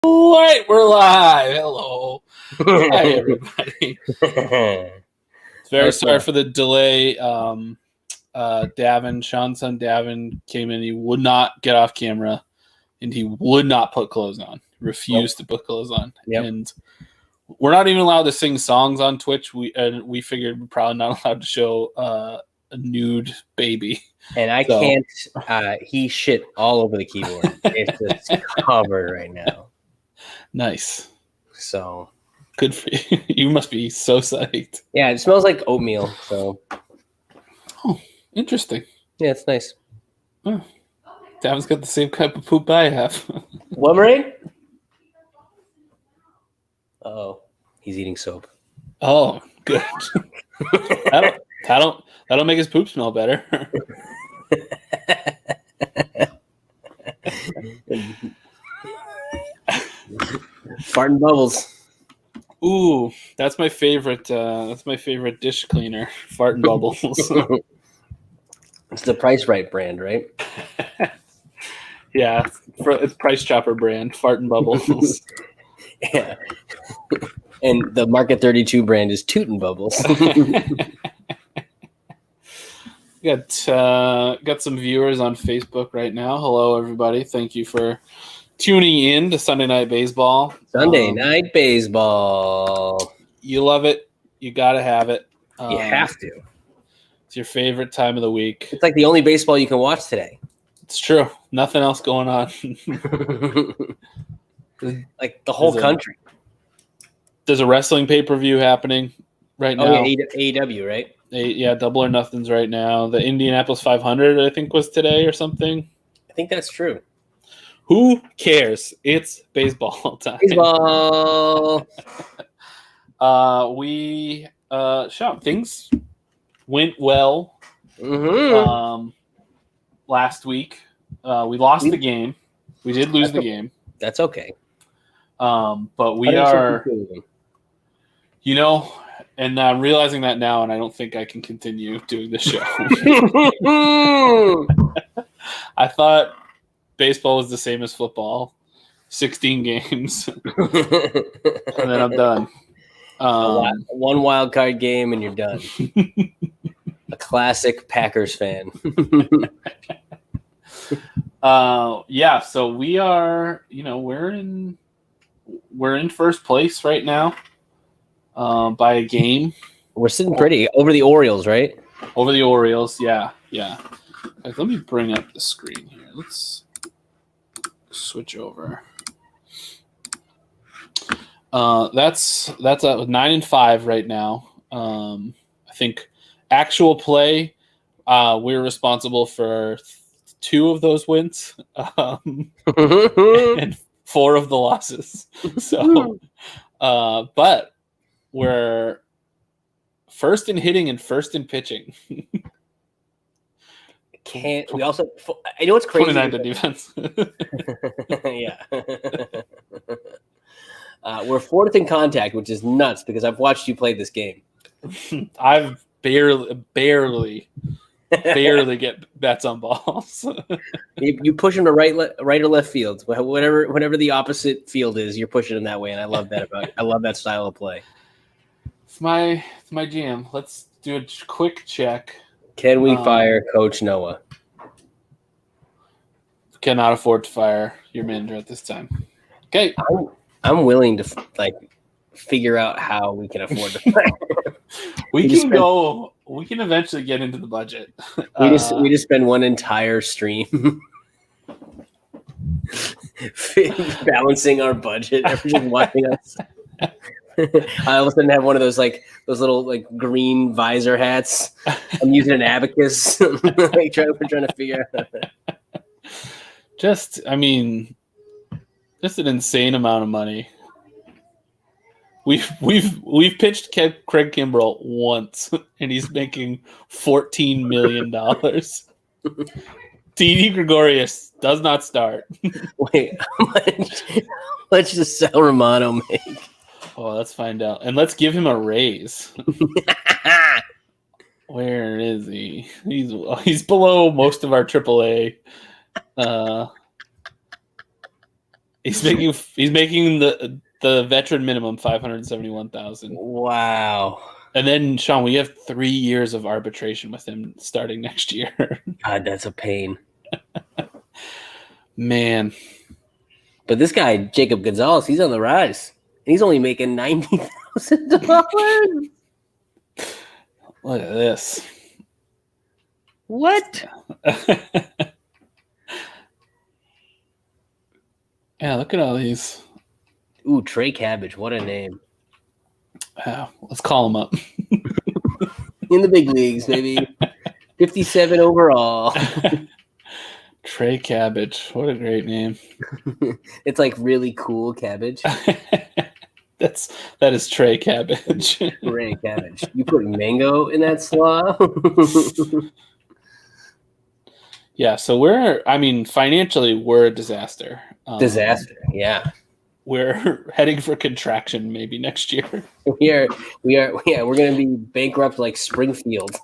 All right, we're live. Hello. Hi, everybody. Very sorry for the delay. Sean's son Davin came in. He would not get off camera, and he would not put clothes on. Refused to put clothes on. Yep. And we're not even allowed to sing songs on Twitch. We figured we're probably not allowed to show a nude baby. And I can't. He shit all over the keyboard. It's just covered right now. Nice. So good for you. You must be so psyched. Yeah, it smells like oatmeal. So. Oh, interesting. Yeah, it's nice. Oh. Davin's got the same type of poop I have. What, Marie? Oh, he's eating soap. Oh, good. That'll make his poop smell better. Farting bubbles. Ooh, that's my favorite. That's my favorite dish cleaner. Farting bubbles. It's the Price Right brand, right? Yeah, it's Price Chopper brand. Farting bubbles. Yeah. And the Market 32 brand is Tootin' Bubbles. Got some viewers on Facebook right now. Hello, everybody. Thank you for tuning in to Sunday Night Baes-ball. Sunday Night Baes-ball. You love it. You got to have it. You have to. It's your favorite time of the week. It's like the only baseball you can watch today. It's true. Nothing else going on. Like the whole country. There's a wrestling pay-per-view happening right now. Oh, yeah, AEW, right? Yeah, Double or Nothing's right now. The Indianapolis 500, I think, was today or something. I think that's true. Who cares? It's baseball time. Baseball. Things went well last week. We lost the game. We did lose the game. That's okay. But we are, and I'm realizing that now, and I don't think I can continue doing this show. I thought baseball was the same as football, 16 games, and then I'm done. One wild card game, and you're done. A classic Packers fan. Yeah. So we are, we're in first place right now. By a game. We're sitting pretty over the Orioles, right? Over the Orioles, yeah. Let me bring up the screen here. Let's switch over. That's at 9-5 right now. I think actual play, we're responsible for 2 of those wins, and 4 of the losses. So, but we're first in hitting and first in pitching. I know what's crazy. 29 to defense. Yeah. We're 4th in contact, which is nuts because I've watched you play this game. I've barely get bats on balls. You push them to right or left field, whatever the opposite field is. You're pushing them that way, and I love that I love that style of play. It's my jam. Let's do a quick check. Can we fire Coach Noah? Cannot afford to fire your manager at this time. Okay. I'm willing to figure out how we can afford to fire. We can eventually get into the budget. We just spend one entire stream balancing our budget. Everyone's watching us. I all of a sudden have one of those little green visor hats. I'm using an abacus. We're trying to figure out. Just an insane amount of money. We've pitched Craig Kimbrell once, and he's making $14 million. Didi Gregorius does not start. Wait, let's just sell Romano make. Oh, let's find out. And let's give him a raise. Where is he? He's below most of our AAA He's making the veteran minimum $571,000. Wow. And then Sean, we have 3 years of arbitration with him starting next year. God, that's a pain. Man. But this guy, Jacob Gonzalez, he's on the rise. He's only making $90,000. Look at this. What? Yeah, look at all these. Ooh, Trey Cabbage. What a name. Let's call him up. In the big leagues, baby. 57 overall. Trey Cabbage. What a great name. It's like really cool cabbage. That is Trey Cabbage. Trey Cabbage. You put mango in that slaw? Yeah, so financially, we're a disaster. Disaster, yeah. We're heading for contraction maybe next year. We're going to be bankrupt like Springfield.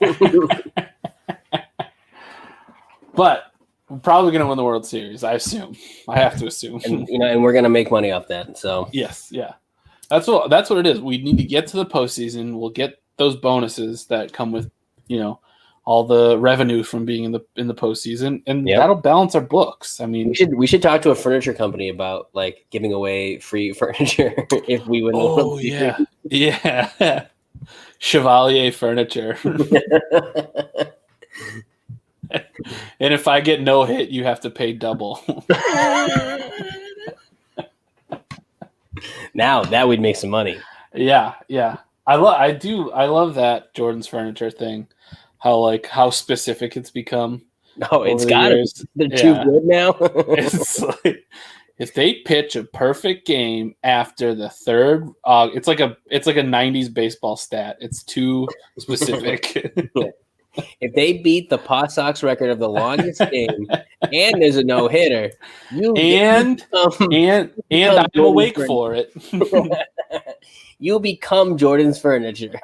But we're probably going to win the World Series, I assume. I have to assume. And we're going to make money off that. So yes, yeah. That's what it is. We need to get to the postseason. We'll get those bonuses that come with, all the revenue from being in the postseason, and that'll balance our books. I mean, we should talk to a furniture company about like giving away free furniture if we win. Oh yeah, Chevalier Furniture. And if I get no hit, you have to pay double. Now that would make some money. Yeah. I love that Jordan's Furniture thing. How specific it's become. Oh, it's got it. They're too good now. It's like, if they pitch a perfect game after the third, it's like a 90s baseball stat. It's too specific. If they beat the Paw Sox record of the longest game and there's a no hitter, I'm awake for it. You'll become Jordan's Furniture.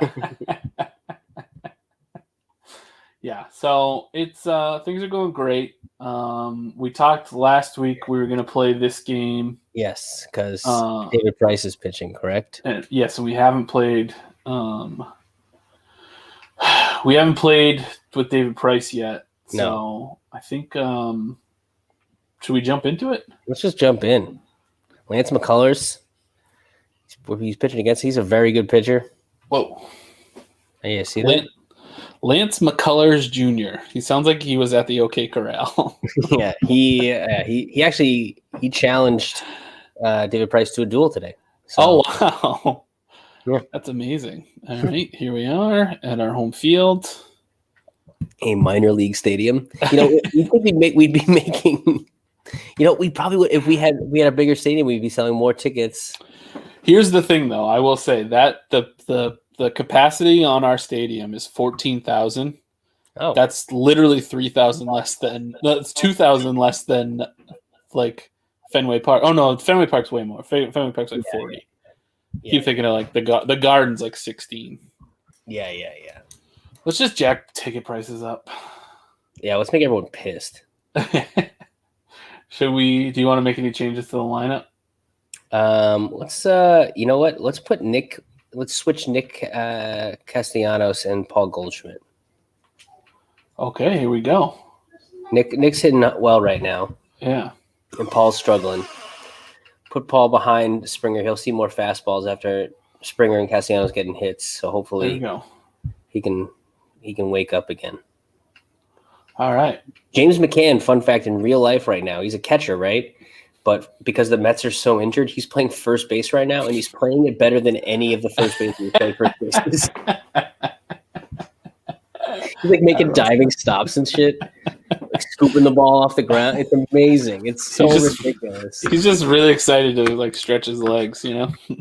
Yeah, so it's things are going great. We talked last week we were going to play this game. Yes, because David Price is pitching, correct? So we haven't played. We haven't played with David Price yet. So No. I think should we jump into it? Let's just jump in. Lance McCullers, he's pitching against. He's a very good pitcher. Whoa! Yeah, see that? Lance McCullers Jr. He sounds like he was at the OK Corral. Yeah, he actually challenged David Price to a duel today. So. Oh wow! Yeah. That's amazing. All right, here we are at our home field, a minor league stadium. We'd be making. We probably would if we had a bigger stadium. We'd be selling more tickets. Here's the thing, though. I will say that the capacity on our stadium is 14,000. Oh, that's literally 3,000 less than. That's 2,000 less than like Fenway Park. Oh no, Fenway Park's way more. Fenway Park's like 40. Yeah. Keep thinking of like the Garden's like 16. Yeah. Let's just jack ticket prices up. Yeah, let's make everyone pissed. Do you want to make any changes to the lineup? Let's Let's put Nick. Let's switch Nick Castellanos and Paul Goldschmidt. Okay, here we go. Nick's hitting well right now. Yeah, and Paul's struggling. Put Paul behind Springer. He'll see more fastballs after Springer and Castellanos getting hits. So hopefully, there you go. He can wake up again. All right. James McCann, fun fact, in real life right now, he's a catcher, right? But because the Mets are so injured, he's playing first base right now, and he's playing it better than any of the first basemen who play first bases. He's like making diving stops and shit, like scooping the ball off the ground. It's amazing. It's so ridiculous. He's just really excited to like stretch his legs,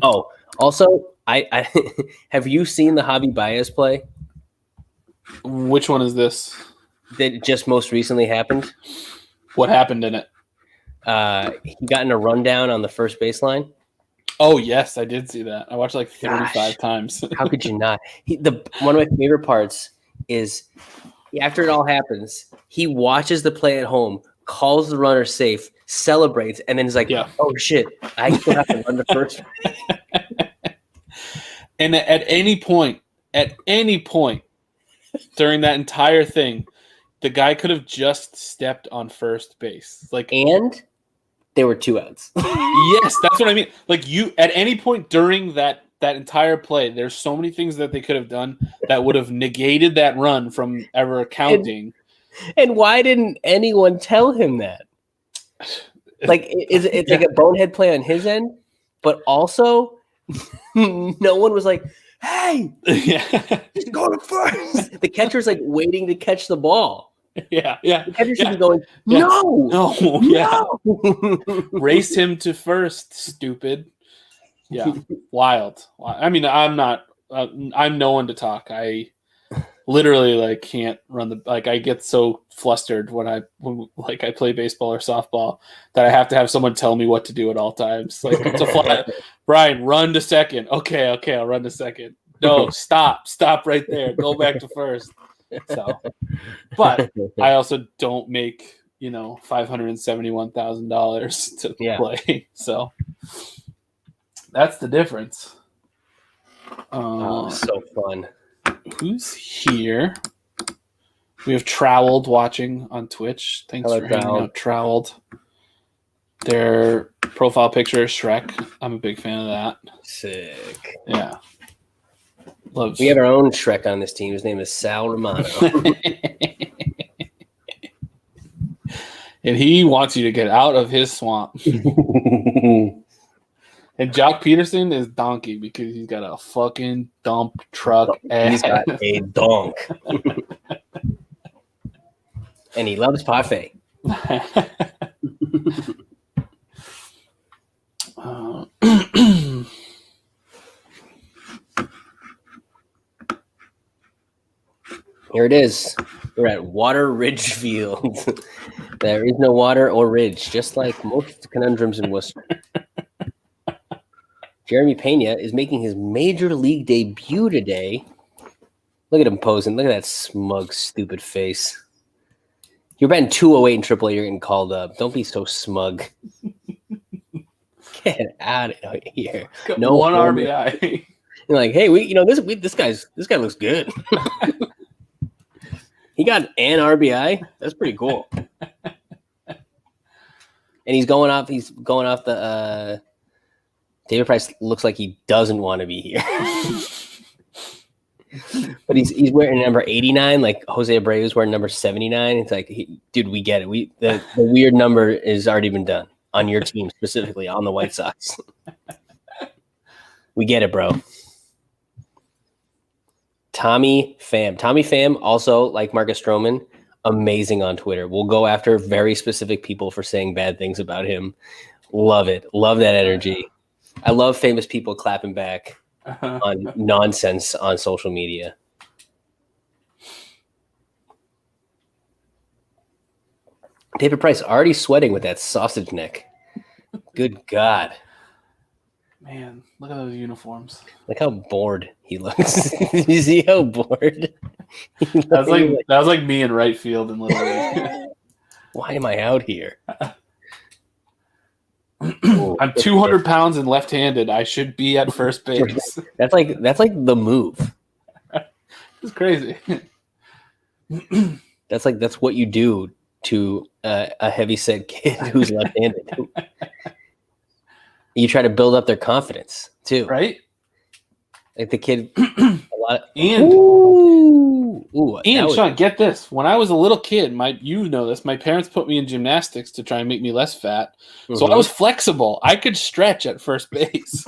Oh, also, I have you seen the Javi Baez play? Which one is this? That just most recently happened. What happened in it? He got in a rundown on the first baseline. Oh yes, I did see that. I watched like 35 times. How could you not? One of my favorite parts is after it all happens, he watches the play at home, calls the runner safe, celebrates, and then is like, "Oh shit, I still have to run the first." And at any point during that entire thing, the guy could have just stepped on first base. And there were 2 outs. Yes, that's what I mean. At any point during that entire play, there's so many things that they could have done that would have negated that run from ever counting. And why didn't anyone tell him that? It's like a bonehead play on his end, but also no one was like, "Hey, he's going first." The catcher's waiting to catch the ball. Yeah. The catcher should be going, no. Race him to first, stupid. Yeah, wild. I mean, I'm no one to talk. I literally can't run the I get so flustered when I play baseball or softball that I have to have someone tell me what to do at all times. It's a fly. Brian, run to second. Okay, I'll run to second. No, stop right there. Go back to first. So, but I also don't make $571,000 to play. So that's the difference. So fun. Who's here? We have Trowelled watching on Twitch. Thanks for hanging out, Trowelled. Their profile picture is Shrek. I'm a big fan of that. Sick. Yeah. We have our own Shrek on this team. His name is Sal Romano. And he wants you to get out of his swamp. And Jock Peterson is Donkey because he's got a fucking dump truck ass. He's got a donk. And he loves parfait. Here it is. We're at Water Ridge Field. There is no water or ridge, just like most conundrums in Worcester. Jeremy Pena is making his major league debut today. Look at him posing. Look at that smug, stupid face. You're batting 208 in AAA. You're getting called up. Don't be so smug. Get out of here. No one RBI. You're like, hey, this guy looks good. He got an RBI. That's pretty cool. And he's going off the David Price looks like he doesn't want to be here. But he's wearing number 89, like Jose Abreu is wearing number 79. It's like, dude, we get it. The weird number has already been done on your team, specifically on the White Sox. We get it, bro. Tommy Pham, also like Marcus Stroman, amazing on Twitter. We'll go after very specific people for saying bad things about him. Love it. Love that energy. I love famous people clapping back on nonsense on social media. David Price already sweating with that sausage neck. Good God. Man, look at those uniforms. Look how bored he looks. You see how bored? That was like me in right field in Little League. Why am I out here? I'm 200 pounds and left-handed. I should be at first base. That's like the move. It's crazy. That's what you do to a heavyset kid who's left-handed. You try to build up their confidence too, right? Like the kid, a lot. And Sean, get this. When I was a little kid, my parents put me in gymnastics to try and make me less fat. Mm-hmm. So I was flexible. I could stretch at first base.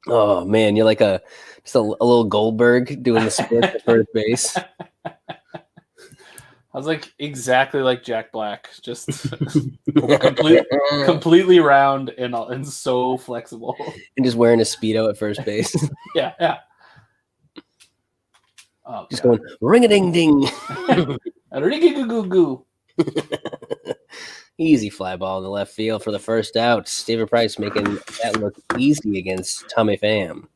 Oh man, you're like just a little Goldberg doing the split at first base. I was like exactly like Jack Black, just completely round and so flexible, and just wearing a Speedo at first base. Yeah. Oh, just going ring-a-ding-ding. Ring-a-goo-goo-goo. Easy fly ball in the left field for the first out. David Price making that look easy against Tommy Pham.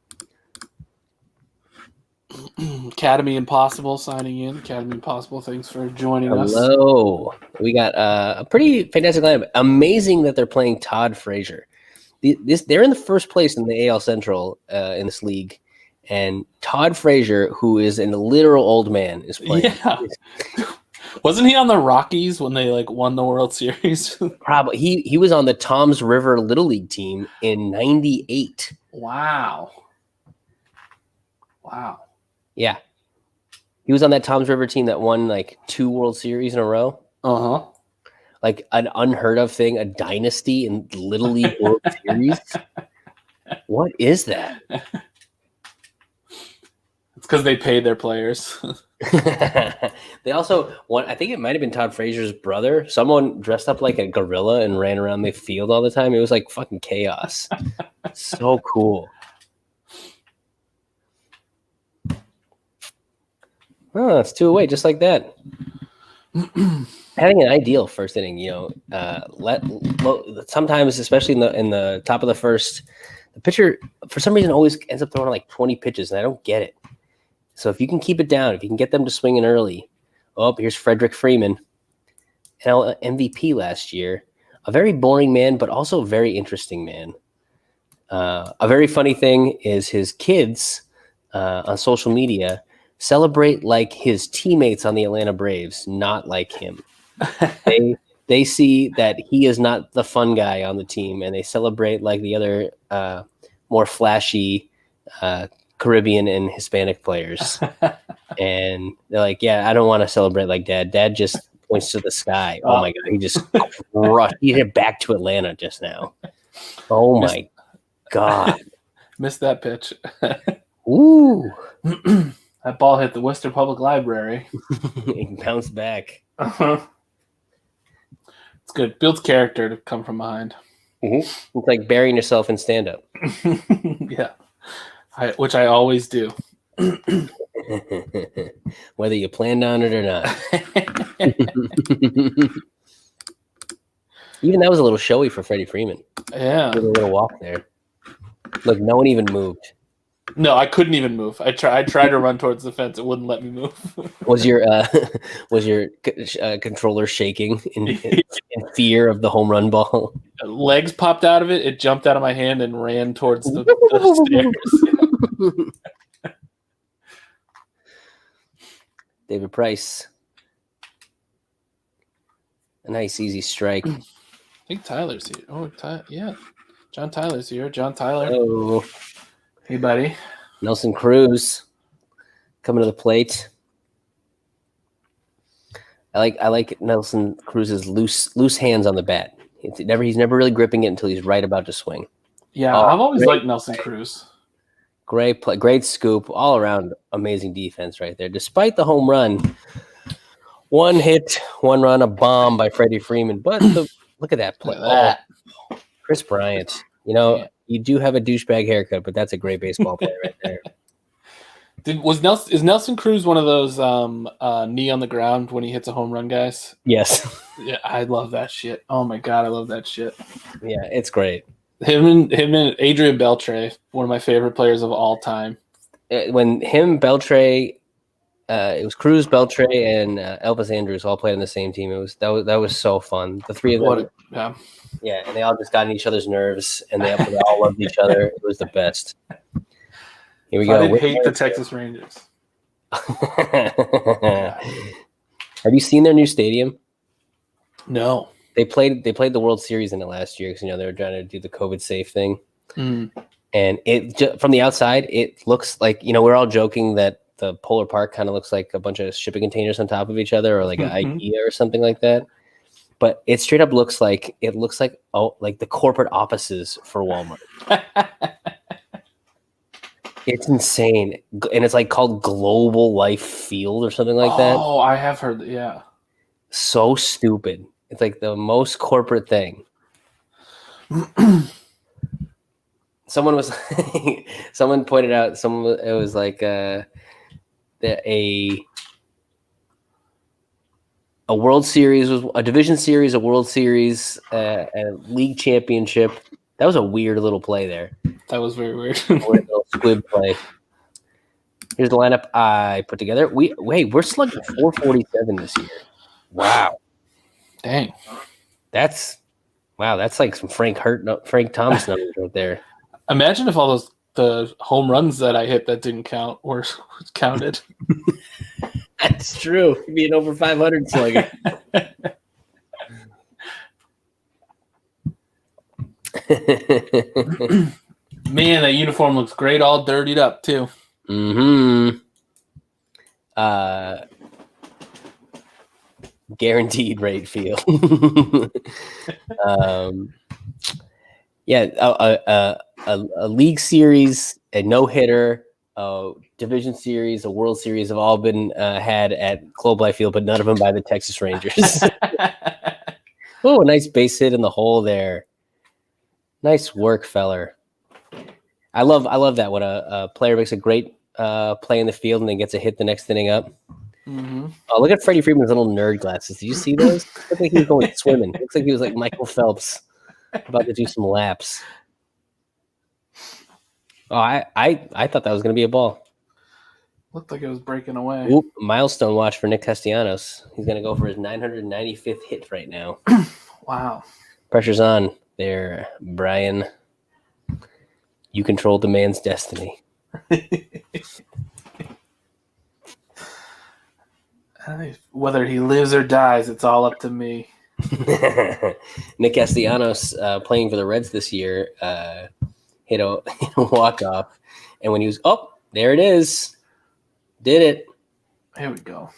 Academy Impossible signing in. Academy Impossible, thanks for joining us. Hello. We got a pretty fantastic lineup. Amazing that they're playing Todd Frazier. They're in the first place in the AL Central in this league, and Todd Frazier, who is a literal old man, is playing. Yeah. Wasn't he on the Rockies when they won the World Series? Probably he was on the Toms River Little League team in '98. Wow. Yeah. He was on that Toms River team that won 2 World Series in a row. Uh-huh. Like an unheard of thing, a dynasty in Little League World Series. What is that? It's because they paid their players. They also won. I think it might have been Todd Frazier's brother. Someone dressed up like a gorilla and ran around the field all the time. It was like fucking chaos. So cool. Oh, it's 2 away, just like that. Having an ideal first inning, sometimes, especially in the top of the first, the pitcher for some reason always ends up throwing 20 pitches, and I don't get it. So if you can keep it down, if you can get them to swing in early. Oh, here's Freddie Freeman, MVP last year. A very boring man, but also a very interesting man. A very funny thing is his kids on social media celebrate like his teammates on the Atlanta Braves, not like him. They see that he is not the fun guy on the team, and they celebrate like the other more flashy Caribbean and Hispanic players. And they're like, yeah, I don't want to celebrate like Dad. Dad just points to the sky. Oh my God, he just crushed. He hit back to Atlanta just now. Oh my God. Missed that pitch. Ooh. That ball hit the Worcester Public Library. It bounced back. Uh-huh. It's good. Builds character to come from behind. Mm-hmm. It's like burying yourself in stand-up. Yeah. Which I always do. Whether you planned on it or not. Even that was a little showy for Freddie Freeman. Yeah. Did a little walk there. Look, no one even moved. No, I couldn't even move. I tried to run towards the fence. It wouldn't let me move. Was your controller shaking in fear of the home run ball? Legs popped out of it. It jumped out of my hand and ran towards the stairs. David Price. A nice, easy strike. I think Tyler's here. Oh, yeah. John Tyler's here. John Tyler. Oh. Hey, buddy. Nelson Cruz coming to the plate. I like Nelson Cruz's loose hands on the bat. He's never really gripping it until he's right about to swing. Yeah, I've always liked Nelson Cruz. Great play, great scoop, all around amazing defense right there. Despite the home run, 1 hit, 1 run, a bomb by Freddie Freeman. But look at that play. Oh, Chris Bryant. You do have a douchebag haircut, but that's a great baseball player right there. Is Nelson Cruz one of those knee on the ground when he hits a home run guys? Yes. Yeah, I love that shit. Oh my God, I love that shit. Yeah, it's great. Him and Adrian Beltre, one of my favorite players of all time. When Beltre, it was Cruz, Beltre, and Elvis Andrus all played on the same team. That was so fun. The three of them. Yeah, and they all just got in each other's nerves, and they all loved each other. It was the best. Here we go. I hate the Texas Rangers. Have you seen their new stadium? No. They played the World Series in it last year because they were trying to do the COVID safe thing. And it from the outside, it looks like we're all joking that the Polar Park kind of looks like a bunch of shipping containers on top of each other, or like an IKEA or something like that. But it straight up looks like like the corporate offices for Walmart. It's insane, and it's called Global Life Field or something like that. Oh, I have heard that. Yeah, so stupid. It's like the most corporate thing. Someone pointed out. It was like a World Series was a division series, a World Series, a league championship. That was a weird little play there. That was very weird. Weird little squib play. Here's the lineup I put together. We're slugging 447 this year. Wow. Dang. That's like some Frank Thomas numbers right there. Imagine if all the home runs that I hit that didn't count were counted. That's true. You'd be an over 500 slugger. Man, that uniform looks great, all dirtied up too. Mm-hmm. Guaranteed rate feel. A league series, a no-hitter, a division series, a World Series have all been had at Globe Life Field, but none of them by the Texas Rangers. Oh, a nice base hit in the hole there. Nice work, feller. I love that when a player makes a great play in the field and then gets a hit the next inning up. Mm-hmm. Oh, look at Freddie Freeman's little nerd glasses. Did you see those? Looks like he was going swimming. Looks like he was like Michael Phelps, about to do some laps. Oh, I thought that was going to be a ball. Looked like it was breaking away. Oop, milestone watch for Nick Castellanos. He's going to go for his 995th hit right now. Wow. Pressure's on there, Brian. You controlled the man's destiny. Whether he lives or dies, it's all up to me. Nick Castellanos, playing for the Reds this year, hit a walk-off. And when he was, there it is. Did it. Here we go.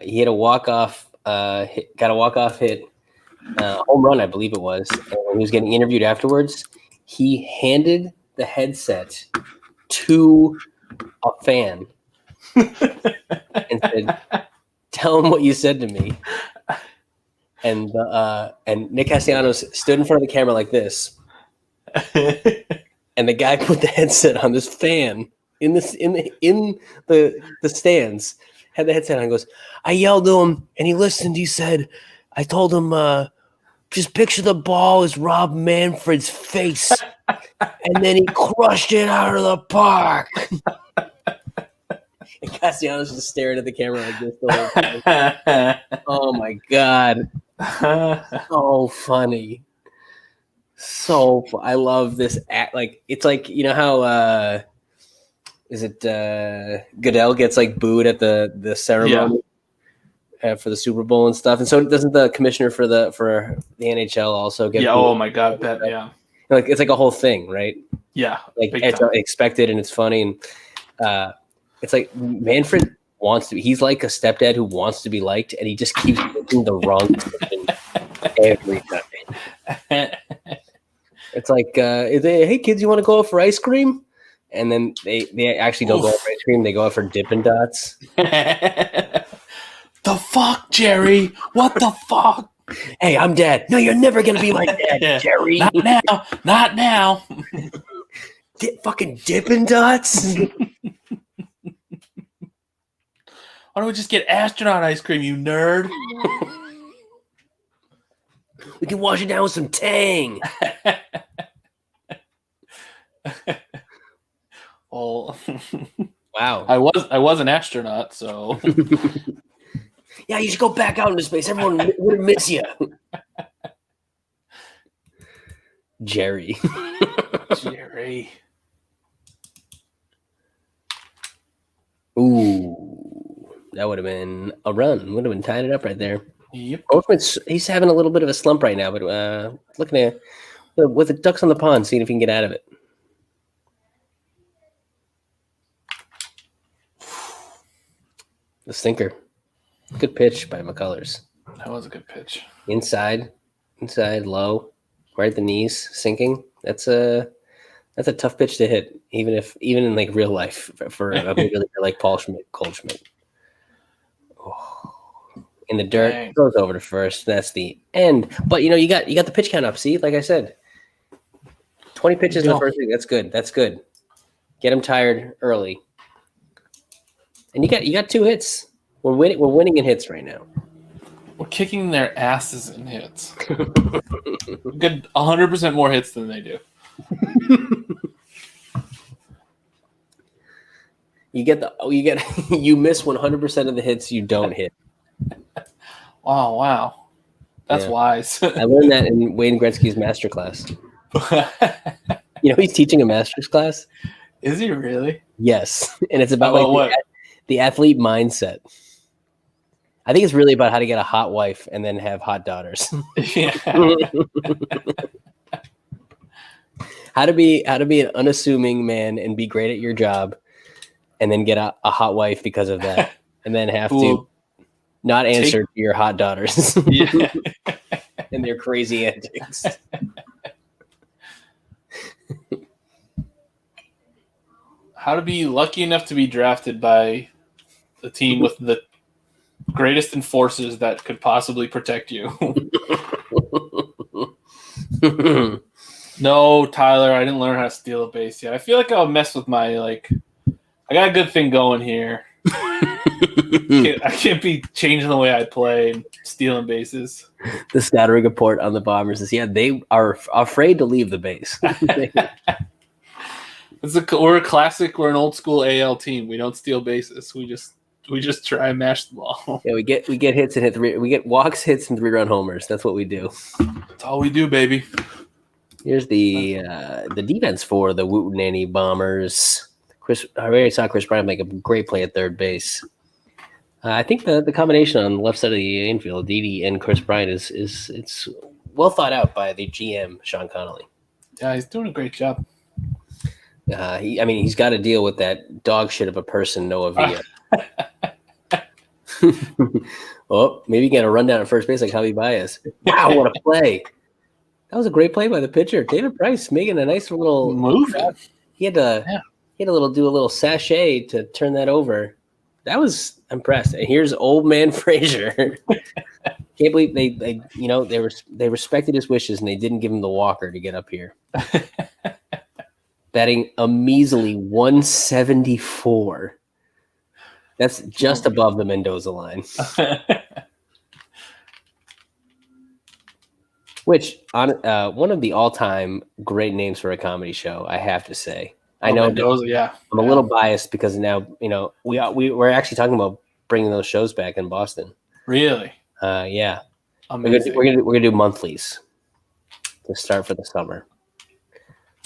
He hit a walk-off, got a walk-off hit, home run, I believe it was. And when he was getting interviewed afterwards, he handed the headset to a fan and said, "Tell him what you said to me." And Nick Castellanos stood in front of the camera like this, and the guy put the headset on this fan in the stands. Had the headset on. And goes, "I yelled to him, and he listened. He said, I told him, just picture the ball as Rob Manfred's face, and then he crushed it out of the park." And Castellanos just staring at the camera like this the whole time. Oh my god, so funny, I love this act. Like it's like, you know how is it Goodell gets like booed at the ceremony for the Super Bowl and stuff, and so doesn't the commissioner for the NHL also get? Yeah. booed? Oh my god. Yeah. Like it's like a whole thing, right? Yeah. Like it's expected and it's funny, and it's like Manfred wants to. He's like a stepdad who wants to be liked, and he just keeps making the wrong decision every time. It's like, hey kids, you want to go out for ice cream? And then they actually don't go out for ice cream. They go out for Dippin' Dots. The fuck, Jerry? What the fuck? Hey, I'm dad. No, you're never gonna be my dad, Jerry. Not now. Fucking Dippin' Dots. Why don't we just get astronaut ice cream, you nerd? We can wash it down with some Tang. Well, wow. I was an astronaut, so yeah, you should go back out into space. Everyone would miss you. Jerry. Ooh, that would have been a run. Would have been tying it up right there. Yep. He's having a little bit of a slump right now, but looking at with the ducks on the pond, seeing if he can get out of it. The sinker. Good pitch by McCullers. That was a good pitch. Inside, low, right at the knees, sinking. That's a tough pitch to hit, even in like real life for a big leaguer like Cole Schmidt. Oh. In the dirt, Dang. Goes over to first. That's the end. But you got the pitch count up. See, like I said, 20 pitches in the first inning. That's good. Get him tired early. And you got 2 hits. We're winning in hits right now. We're kicking their asses in hits. We get 100% more hits than they do. You you miss 100% of the hits you don't hit. Oh wow, that's wise. I learned that in Wayne Gretzky's master class. He's teaching a master's class. Is he really? Yes, and it's about what? The athlete mindset. I think it's really about how to get a hot wife and then have hot daughters. Yeah. How to be an unassuming man and be great at your job, and then get a hot wife because of that, and then have to not answer to your hot daughters. Yeah. And their crazy antics. How to be lucky enough to be drafted by the team with the greatest enforcers that could possibly protect you. No, Tyler, I didn't learn how to steal a base yet. I feel like I'll mess with my I got a good thing going here. I can't be changing the way I play and stealing bases. The scattering report on the Bombers is they are afraid to leave the base. We're a classic. We're an old school AL team. We don't steal bases. We just try and mash the ball. Yeah, we get hits and we get walks, hits, and 3-run homers. That's what we do. That's all we do, baby. Here's the defense for the Wooten Nanny Bombers. I already saw Chris Bryant make a great play at third base. I think the combination on the left side of the infield, Didi and Chris Bryant, it's well thought out by the GM Sean Connolly. Yeah, he's doing a great job. He's got to deal with that dog shit of a person, Noah Villa. Oh, maybe get a rundown at first base like Javi Baez. Wow, what a play! That was a great play by the pitcher, David Price, making a nice little move. He had to do a little sachet to turn that over. That was impressed. And here's old man Frazier. Can't believe they respected his wishes and they didn't give him the walker to get up here. Batting a measly 174. That's just above the Mendoza line. Which one of the all-time great names for a comedy show, I have to say. I know Mendoza, yeah. I'm a little biased because now we're actually talking about bringing those shows back in Boston. Really? Yeah. Amazing. We're gonna do monthlies to start for the summer.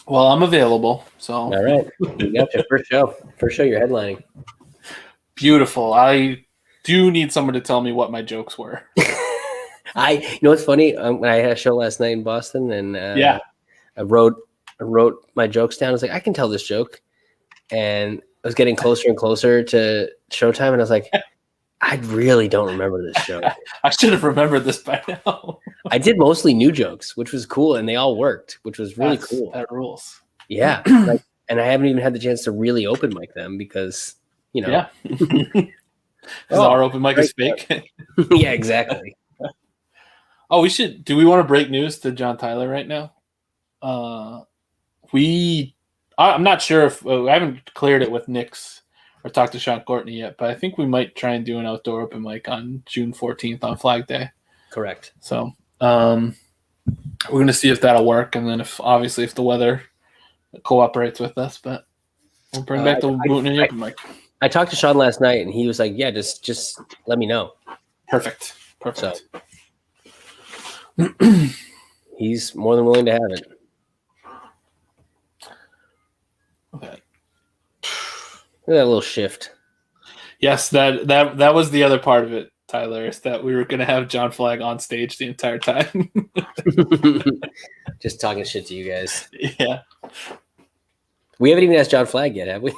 Well, I'm available. So all right, you got your first show. First show you're headlining. Beautiful. I do need someone to tell me what my jokes were. What's funny? When I had a show last night in Boston, and I wrote my jokes down. I was like, I can tell this joke, and I was getting closer and closer to showtime, and I was like, I really don't remember this joke. I should have remembered this by now. I did mostly new jokes, which was cool, and they all worked, which was really cool. That rules. Yeah, and I haven't even had the chance to really open mic them because Yeah. Our open mic is fake. Yeah, exactly. Oh, do we want to break news to John Tyler right now? I'm not sure if I haven't cleared it with Nick's or talked to Sean Courtney yet, but I think we might try and do an outdoor open mic on June 14th on Flag Day. Correct. So we're going to see if that'll work, and then if the weather cooperates with us, but we'll bring back the Wooten and open mic. I talked to Sean last night, and he was like, "Yeah, just let me know." Perfect. So he's more than willing to have it. Okay. Look at that little shift. Yes, that was the other part of it, Tyler, is that we were going to have John Flagg on stage the entire time. Just talking shit to you guys. Yeah. We haven't even asked John Flagg yet, have we?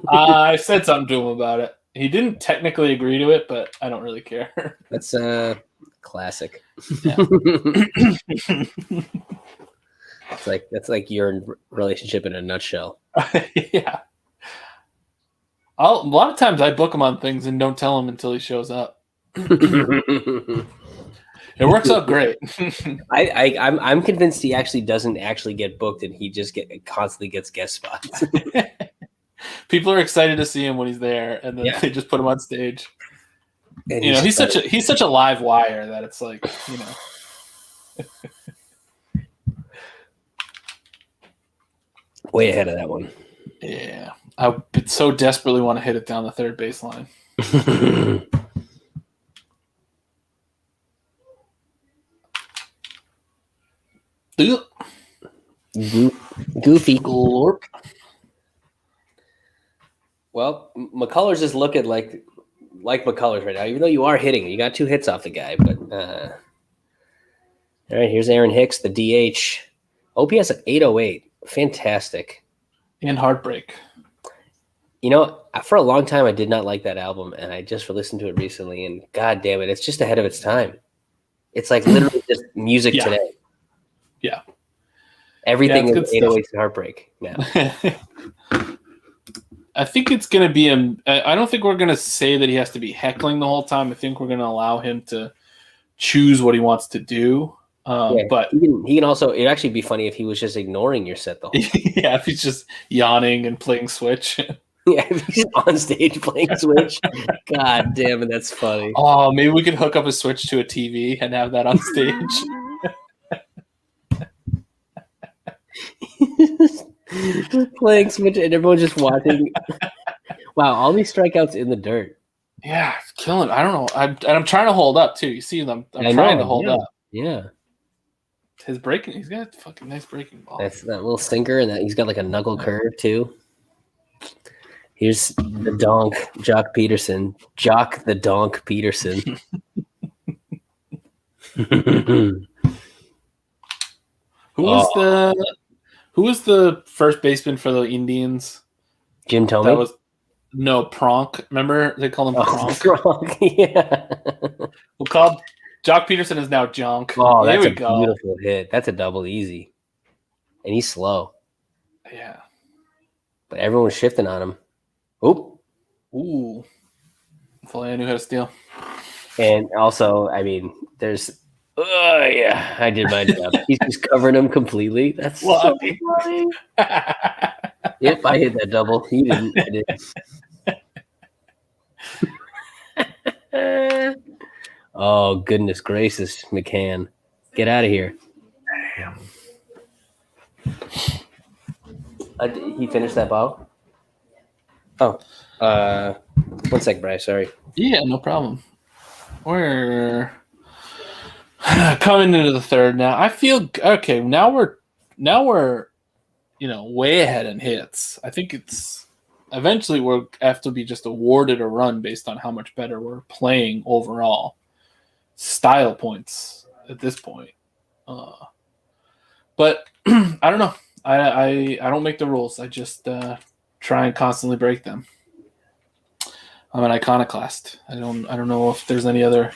I said something to him about it. He didn't technically agree to it, but I don't really care. That's classic. Yeah. That's like your relationship in a nutshell. Yeah. A lot of times I book him on things and don't tell him until he shows up. It works out great. I'm convinced he actually doesn't actually get booked, and he just constantly gets guest spots. People are excited to see him when he's there, and then they just put him on stage. And he's such a live wire that it's like, way ahead of that one. Yeah. I so desperately want to hit it down the third baseline. Goofy. Glorp. Well, McCullers is looking like McCullers right now, even though you are hitting. You got 2 hits off the guy. But all right, here's Aaron Hicks, the DH. OPS at 808. Fantastic. And Heartbreak. You know, for a long time, I did not like that album, and I just listened to it recently, and god damn it, it's just ahead of its time. It's like literally just music today. Yeah. Everything is 808s and Heartbreak now. I think it's going to be I don't think we're going to say that he has to be heckling the whole time. I think we're going to allow him to choose what he wants to do. But he can also, it'd actually be funny if he was just ignoring your set the whole time. Yeah, if he's just yawning and playing Switch. Yeah, if he's on stage playing Switch. God damn it, that's funny. Oh, maybe we could hook up a Switch to a TV and have that on stage. Playing Switch and everyone just watching. Wow, all these strikeouts in the dirt. Yeah, it's killing. I don't know. I'm trying to hold up too. You see them? I'm trying to hold up. Yeah. His breaking. He's got a fucking nice breaking ball. That's that little sinker, and that he's got like a knuckle curve too. Here's the donk, Jock Peterson. Jock the donk Peterson. Who was the first baseman for the Indians? Jim Thome? That was Pronk. Remember they called him Pronk? Pronk, yeah. We'll call Jock Peterson is now Jonk. Oh, that's a beautiful hit. That's a double easy. And he's slow. Yeah. But everyone's shifting on him. Ooh. If only I knew how to steal. And also, I mean, there's I did my job. He's just covering him completely. That's so funny. Yep, I hit that double. He didn't. I did. Oh, goodness gracious, McCann. Get out of here. Damn. He finished that ball? Oh. 1 sec, Bryce. Sorry. Yeah, no problem. We're coming into the third now. I feel okay. Now we're way ahead in hits. I think it's eventually we'll have to be just awarded a run based on how much better we're playing overall. Style points at this point. But I don't know. I don't make the rules. I just try and constantly break them. I'm an iconoclast. I don't know if there's any other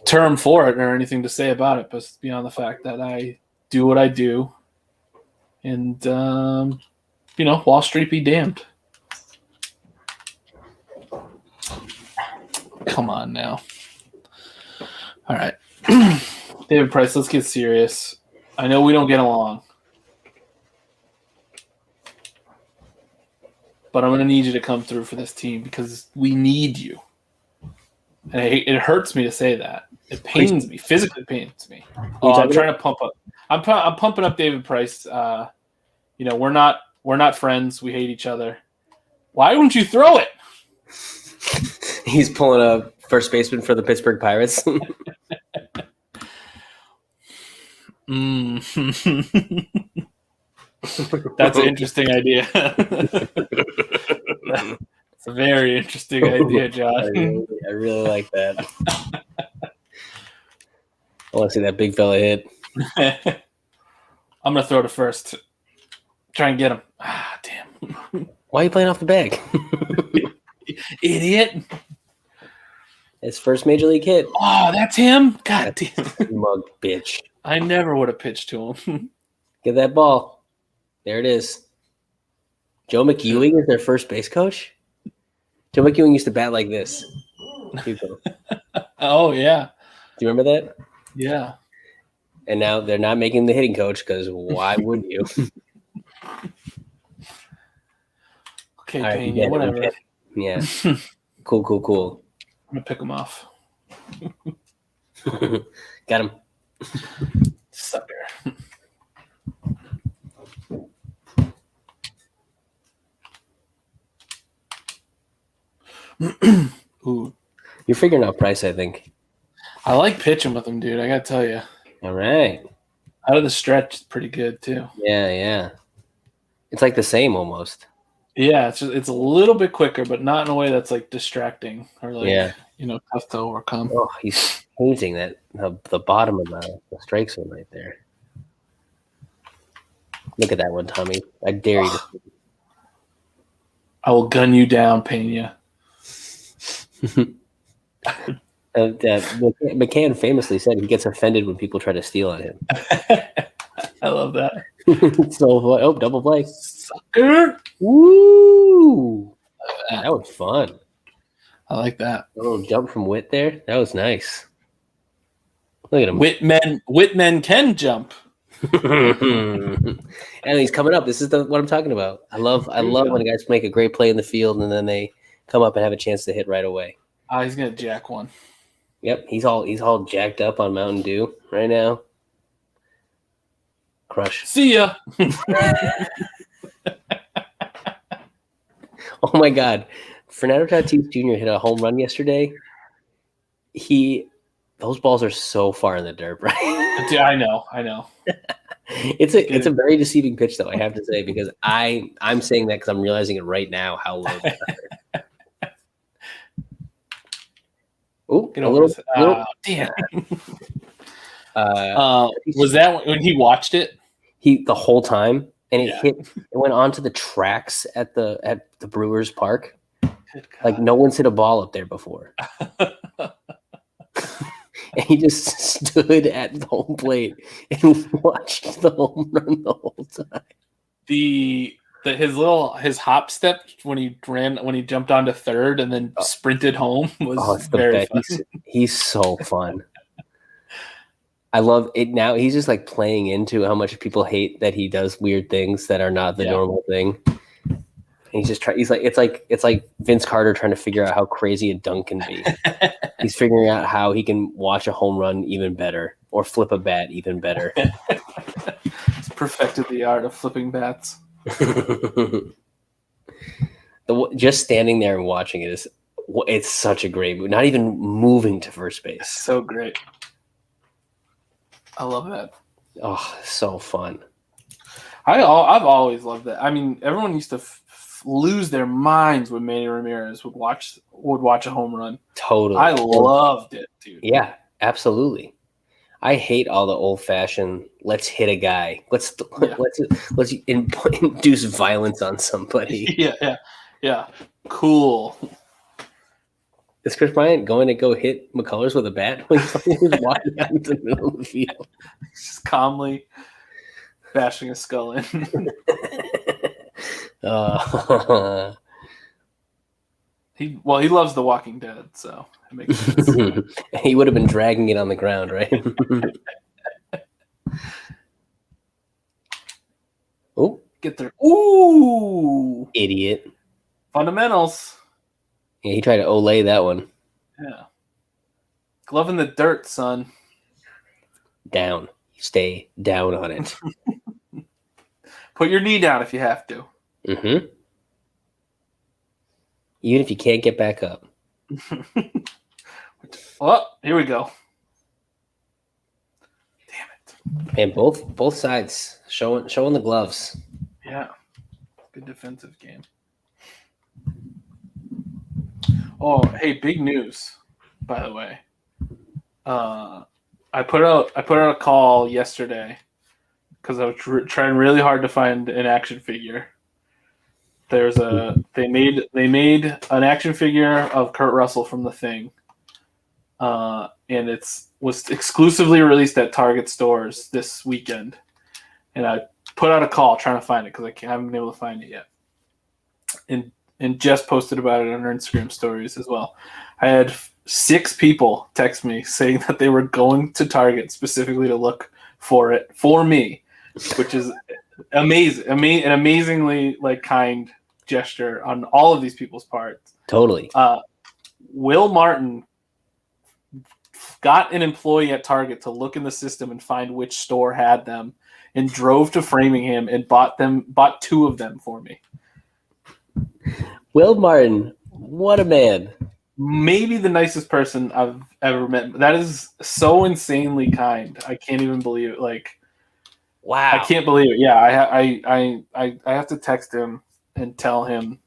term for it or anything to say about it, but beyond the fact that I do what I do, and Wall Street be damned. Come on now. All right, David Price. Let's get serious. I know we don't get along, but I'm going to need you to come through for this team because we need you. And it hurts me to say that. It pains me. Physically pains me. I'm trying to pump up. I'm pumping up David Price. We're not friends. We hate each other. Why wouldn't you throw it? He's pulling a first baseman for the Pittsburgh Pirates. That's an interesting idea. It's a very interesting idea, John. I really like that. I want to see that big fella hit. I'm going to throw to first. Try and get him. Ah, damn. Why are you playing off the bag? Idiot. His first major league hit. Oh, that's him? God damn. Mug bitch. I never would have pitched to him. Get that ball. There it is. Joe McEwing is their first base coach? Joe McEwing used to bat like this. Oh, yeah. Do you remember that? Yeah. And now they're not making the hitting coach because why would you? Okay, Payne, whatever. Yeah. Cool. I'm going to pick him off. Got him. Sucker. Ooh, You're figuring out Price, I think. I like pitching with him, dude. I gotta tell you, All right. out of the stretch, it's pretty good too. Yeah. It's like the same almost. Yeah, it's a little bit quicker, but not in a way that's like distracting or like tough to overcome. Oh, he's painting that the bottom of the strike zone right there. Look at that one, Tommy. I dare you to. I will gun you down, Pena. McCann famously said he gets offended when people try to steal on him. I love that. So, double play. Sucker. Woo! That was fun. I like that. A little jump from Witt there. That was nice. Look at him. Whitmen can jump. And he's coming up. This is what I'm talking about. I love when guys make a great play in the field and then they come up and have a chance to hit right away. He's gonna jack one. Yep, he's all jacked up on Mountain Dew right now. Crush. See ya. Oh my God, Fernando Tatis Jr. hit a home run yesterday. Those balls are so far in the dirt, right? Dude, I know. It's a very deceiving pitch, though, I have to say, because I'm saying that because I'm realizing it right now how low they are. Oh, a little damn. Was that when he watched it? The whole time, and it went onto the tracks at the Brewers Park. Like no one's hit a ball up there before. And he just stood at the home plate and watched the home run the whole time. His hop step when he jumped onto third and then sprinted home was very fun. He's so fun. I love it now. He's just like playing into how much people hate that he does weird things that are not the normal thing. And he's just it's like Vince Carter trying to figure out how crazy a dunk can be. He's figuring out how he can watch a home run even better or flip a bat even better. He's perfected the art of flipping bats. Just standing there and watching it's such a great move. Not even moving to first base. So great. I love that. Oh, so fun. I've always loved that. I mean, everyone used to lose their minds when Manny Ramirez would watch a home run. Totally. I loved it, dude. Yeah, absolutely. I hate all the old-fashioned let's hit a guy. Let's induce violence on somebody. Yeah. Cool. Is Chris Bryant going to go hit McCullers with a bat when he's walking out into the middle of the field? He's just calmly bashing his skull in. He loves The Walking Dead, so it makes sense. He would have been dragging it on the ground, right? Oh, get there! Ooh, idiot! Fundamentals. Yeah, he tried to Olay that one. Yeah, glove in the dirt, son. Down. Stay down on it. Put your knee down if you have to. Mm-hmm. Even if you can't get back up. Well, here we go. Damn it. And both sides showing the gloves. Yeah. Good defensive game. Oh, hey, big news, by the way. I put out a call yesterday because I was trying really hard to find an action figure. They made an action figure of Kurt Russell from The Thing, and was exclusively released at Target stores this weekend. And I put out a call trying to find it because I haven't been able to find it yet. And Jess posted about it on her Instagram stories as well. I had 6 people text me saying that they were going to Target specifically to look for it for me, which is amazing. An amazingly kind gesture on all of these people's parts. Totally. Will Martin got an employee at Target to look in the system and find which store had them, and drove to Framingham and bought 2 of them for me. Will Martin What a man. Maybe the nicest person I've ever met. That is so insanely kind. I can't even believe it. Like, Wow. I can't believe it. Yeah, I have to text him and tell him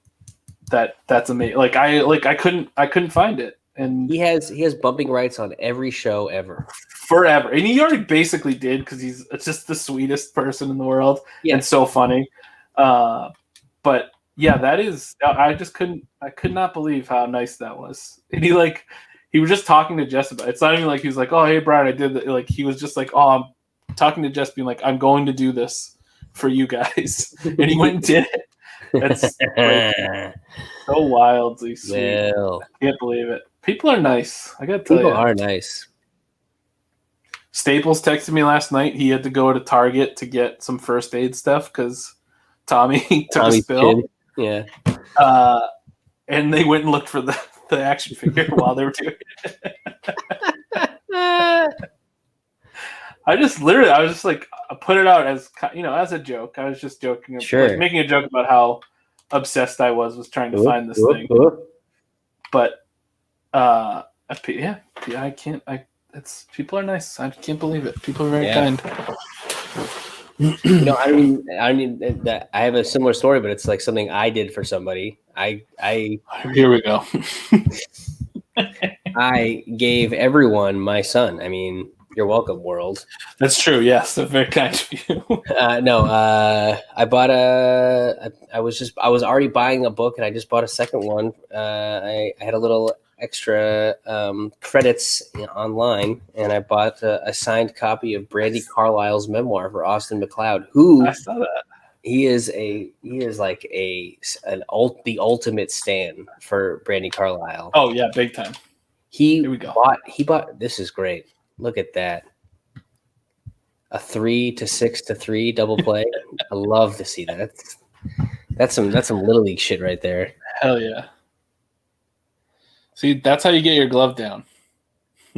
that's amazing. I couldn't find it, and He has bumping rights on every show ever. forever. And he already basically did because he's just the sweetest person in the world and so funny. But yeah, that is. I could not believe how nice that was. And he was just talking to Jess about it. It's not even like he was like, "Oh, hey, Brian, I did that." Like, he was just like, "Oh, I'm talking to Jess, being like, I'm going to do this for you guys," and he went and did it. That's so wildly sweet. Well, I can't believe it. People are nice. I gotta tell you. people are nice. Staples texted me last night. He had to go to Target to get some first aid stuff because Tommy took a spill. Kid. Yeah. And they went and looked for the action figure while they were doing it. I was just like, I put it out as a joke. I was just joking, like, making a joke about how obsessed I was trying to find this thing. But yeah, I can't. People are nice. I can't believe it. People are very kind. I have a similar story, but it's like something I did for somebody. Here we go. I gave everyone my son. I mean, you're welcome, world. That's true. Yes, that's very kind of you. I bought I was already buying a book, and I just bought a second one. I had a little extra credits online, and I bought a signed copy of Brandi Carlile's memoir for Austin McLeod, who I saw that. He is like the ultimate stan for Brandi Carlile. Oh yeah, big time. He bought. This is great. Look at that. A 3-6-3 double play. I love to see that. That's some little league shit right there. Hell yeah. See, that's how you get your glove down.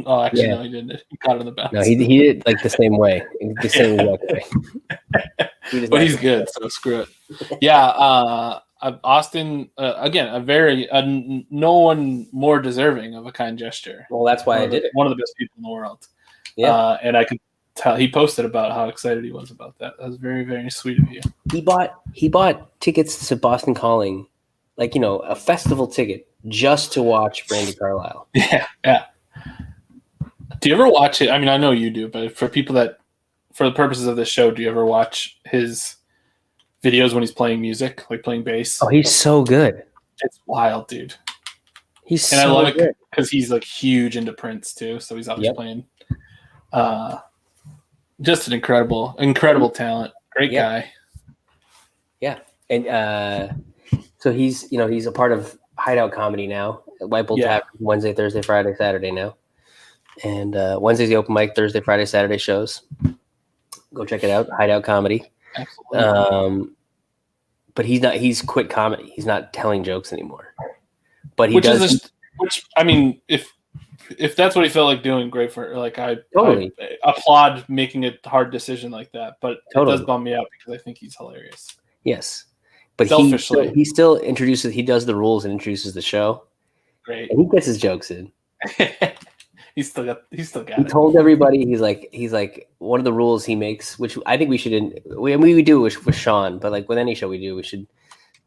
Oh, actually, no, he didn't. He caught it in the bounce. No, he did like the same way. The same way. But he's good, so screw it. Yeah, Austin, again, no one more deserving of a kind gesture. Well, that's why I did it. One of the best people in the world. Yeah. And I could tell he posted about how excited he was about that. That was very, very sweet of you. He bought tickets to Boston Calling, like, a festival ticket just to watch Brandi Carlile. Yeah. Do you ever watch it? I mean, I know you do, but for the purposes of this show, do you ever watch his videos when he's playing music, like playing bass? Oh, he's so good. It's wild, dude. I love it because he's like huge into Prince too, so he's always playing. Just an incredible talent. Great guy. Yeah, and so he's a part of Hideout Comedy now. White Bull Tap Wednesday, Thursday, Friday, Saturday now. And Wednesday's the open mic, Thursday, Friday, Saturday shows. Go check it out, Hideout Comedy. Absolutely. But he's quit comedy. He's not telling jokes anymore. But which I mean, if that's what he felt like doing, great for I applaud making a hard decision like that. But it does bum me out because I think he's hilarious. Yes. But selfishly, he still introduces. He does the rules and introduces the show. Great, and he gets his jokes in. He's still got He it. Told everybody he's like one of the rules he makes, which I think we should. We do with Sean, but like with any show we do, we should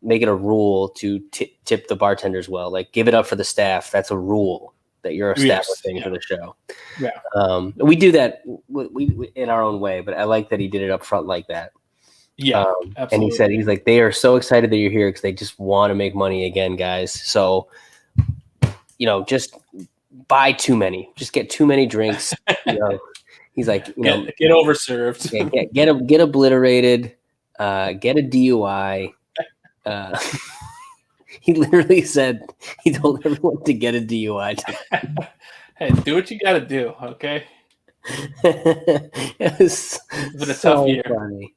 make it a rule to tip the bartenders well. Like, give it up for the staff. That's a rule that you're establishing for the show. Yeah, we do that we in our own way, but I like that he did it up front like that. Yeah, absolutely. And he said he's like, they are so excited that you're here because they just want to make money again, guys. So, just buy too many. Just get too many drinks. He's like, get overserved. Get obliterated. Get a DUI. He literally said he told everyone to get a DUI. Hey, do what you got to do, okay? It's been a tough year. Funny.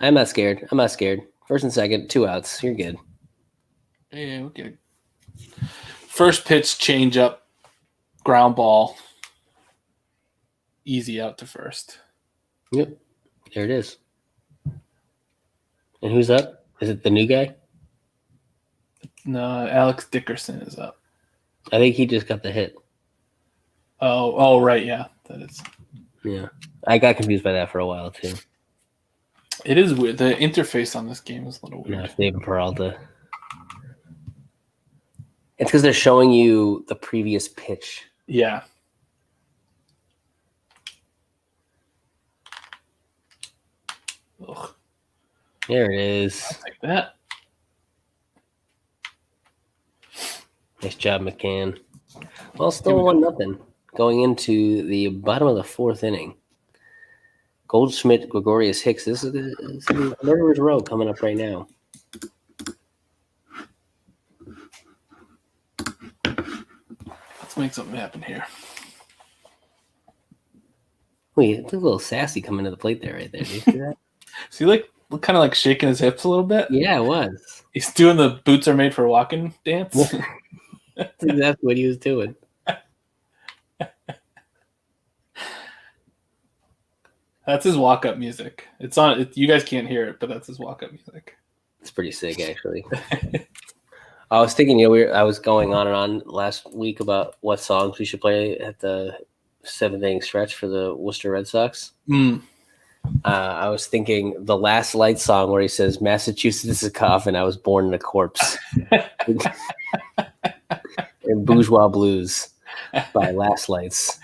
I'm not scared. First and second, 2 outs. You're good. Yeah, we're good. First pitch, change up, ground ball. Easy out to first. Yep. There it is. And who's up? Is it the new guy? No, Alex Dickerson is up. I think he just got the hit. Oh, right, yeah, that is. Yeah, I got confused by that for a while too. It is weird. The interface on this game is a little weird. No, it's David Peralta. It's because they're showing you the previous pitch. Yeah. Ugh. There it is. I'll take that. Nice job, McCann. Well, still 1-0 going into the bottom of the fourth inning. Goldschmidt, Gregorius, Hicks. This is a murderer's row coming up right now. Let's make something happen here. Wait, it's a little sassy coming to the plate there, right there. Did you see that? Is he kind of like shaking his hips a little bit? Yeah, it was. He's doing the boots are made for walking dance. That's exactly what he was doing. That's his walk-up music. It's on. You guys can't hear it, but that's his walk-up music. It's pretty sick, actually. I was thinking, I was going on and on last week about what songs we should play at the seventh inning stretch for the Worcester Red Sox. I was thinking the Last Light song where he says, "Massachusetts is a coffin. I was born in a corpse." And Bourgeois Blues by Last Lights.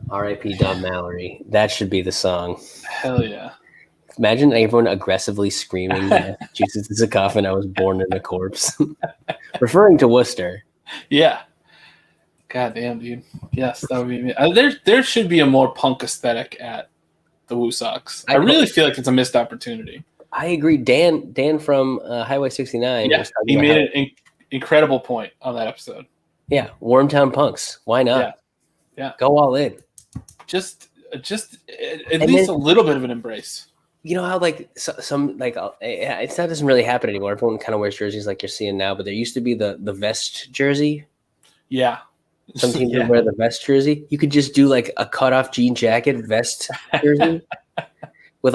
R.I.P. Dub Mallory. That should be the song. Hell yeah. Imagine everyone aggressively screaming, "Massachusetts is a coffin. I was born in a corpse." Referring to Worcester. Yeah. God damn, dude. Yes, that would be me. There should be a more punk aesthetic at the Woo Sox. I really feel like it's a missed opportunity. I agree. Dan from Highway 69. Yeah, he made an incredible point on that episode. Yeah, Wormtown Punks. Why not? Yeah. Go all in. Just at least a little bit of an embrace. You know how some it's that doesn't really happen anymore. Everyone kind of wears jerseys like you're seeing now, but there used to be the vest jersey. Yeah. Some teams would wear the vest jersey. You could just do like a cutoff jean jacket vest jersey with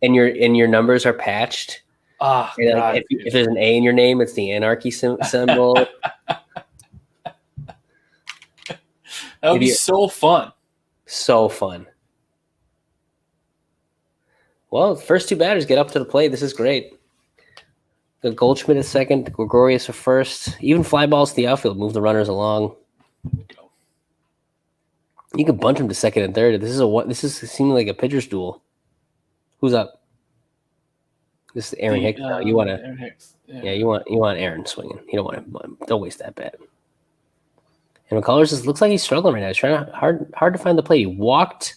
and your numbers are patched. Oh, and God, if there's an A in your name, it's the anarchy symbol. That would be so fun. So fun. Well, first two batters get up to the plate. This is great. The Goldschmidt at second, Gregorius at first. Even fly balls to the outfield, move the runners along. You can bunt him to second and third. This is seeming like a pitcher's duel. Who's up? This is Aaron Hicks. You want Aaron Hicks. Yeah, you want Aaron swinging. You don't want him. Don't waste that bat. And McCullers just looks like he's struggling right now. He's trying hard to find the plate. He walked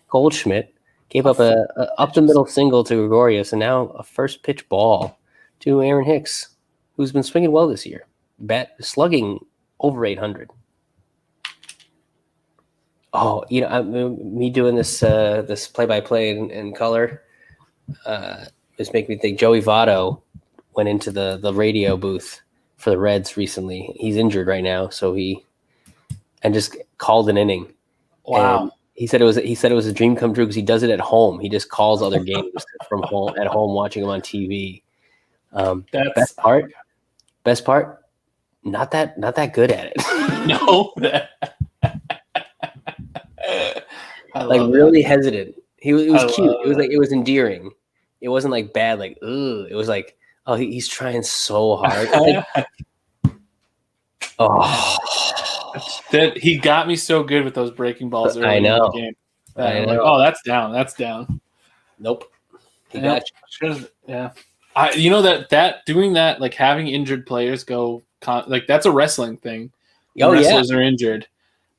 Goldschmidt, gave up a up the middle single to Gregorius, and now a first pitch ball to Aaron Hicks, who's been swinging well this year. Slugging over 800. Oh, me doing this this play-by-play in color is making me think Joey Votto went into the radio booth for the Reds recently. He's injured right now, so and just called an inning. Wow. And he said it was a dream come true because he does it at home. He just calls other games from home at home, watching them on TV. Best part, not that good at it. No. Really hesitant. It was cute. It was endearing. It wasn't like bad, like ugh. It was like, oh, he's trying so hard. That he got me so good with those breaking balls early in the game. I know. Oh, that's down. That's down. Nope. He got you. Yeah. That doing that, like having injured players go, that's a wrestling thing. Wrestlers are injured.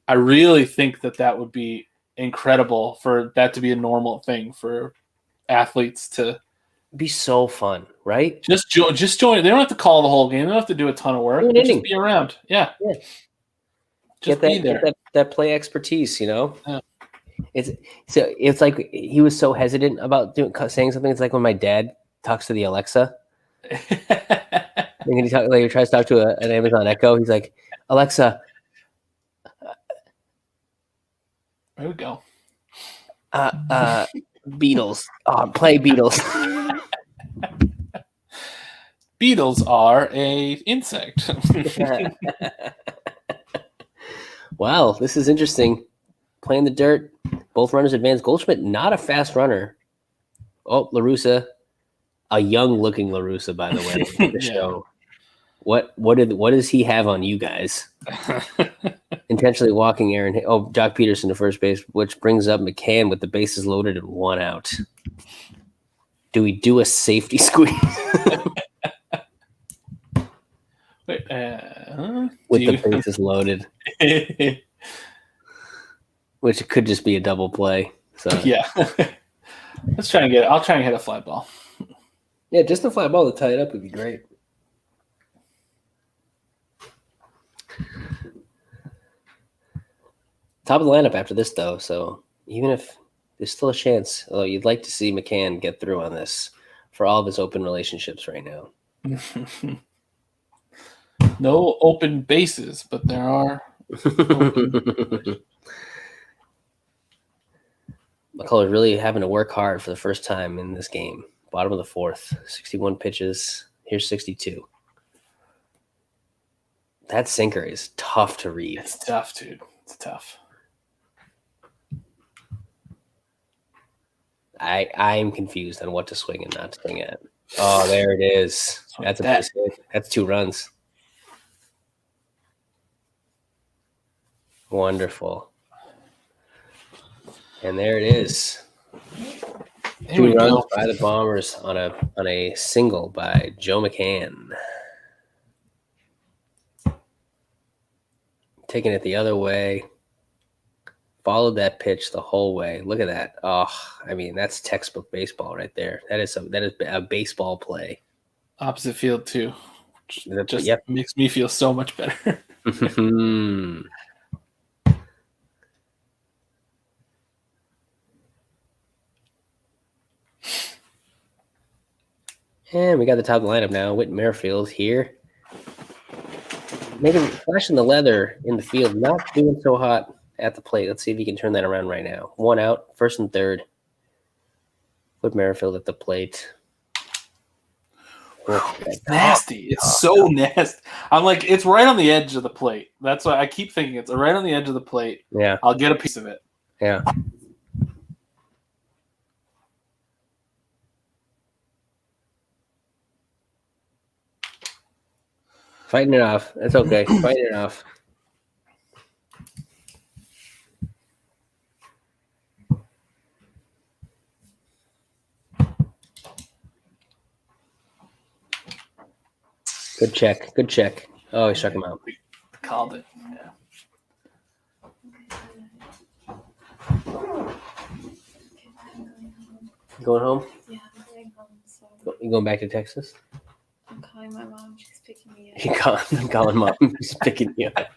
I really think that would be incredible for that to be a normal thing for athletes to be so fun, right? Just join. They don't have to call the whole game. They don't have to do a ton of work. Just be around. Yeah. Just be there. Get that play expertise, Yeah. It's like he was so hesitant about saying something. It's like when my dad talks to the Alexa. And he tries to talk to an Amazon Echo. He's like, "Alexa, there we go. Beatles. Play Beatles." beetles are a insect. Wow, this is interesting. Playing the dirt. Both runners advance. Goldschmidt, not a fast runner. Oh, LaRussa. A young-looking LaRussa, by the way. The Yeah. show. What does he have on you guys? Intentionally walking Aaron. Oh, Jock Peterson to first base, which brings up McCann with the bases loaded and 1 out. Do we do a safety squeeze? Wait, With the bases loaded. Which could just be a double play. So Yeah. I'll try and hit a fly ball. yeah, just a fly ball to tie it up would be great. Top of the lineup after this, though. So even if there's still a chance, although you'd like to see McCann get through on this for all of his open relationships right now. No open bases, but there are. McCullers really having to work hard for the first time in this game. Bottom of the fourth, 61 pitches. Here's 62. That sinker is tough to read. It's tough, dude. It's tough. I'm confused on what to swing and not to swing at. Oh, there it is. That's a base hit. That's 2 runs. Wonderful. And there it is. 2 runs by the Bombers on a single by Joe McCann. Taking it the other way. Followed that pitch the whole way. Look at that. Oh, I mean, that's textbook baseball right there. That is a baseball play. Opposite field too. Just Yep. makes me feel so much better. And we got the top of the lineup now. Whit Merrifield here. Flashing the leather in the field. Not doing so hot at the plate. Let's see if he can turn that around right now. 1 out, first and third. Whit Merrifield at the plate. It's nasty. It's so nasty. I'm like, it's right on the edge of the plate. That's why I keep thinking it's right on the edge of the plate. Yeah. I'll get a piece of it. Yeah. Fighting it off. That's okay. Fighting it off. Good check. Good check. Oh, he struck him out. Called it. Yeah. You going home? Yeah, I'm going home. So You going back to Texas? I'm calling my mom. She's picking me up. I'm calling mom. She's picking you up.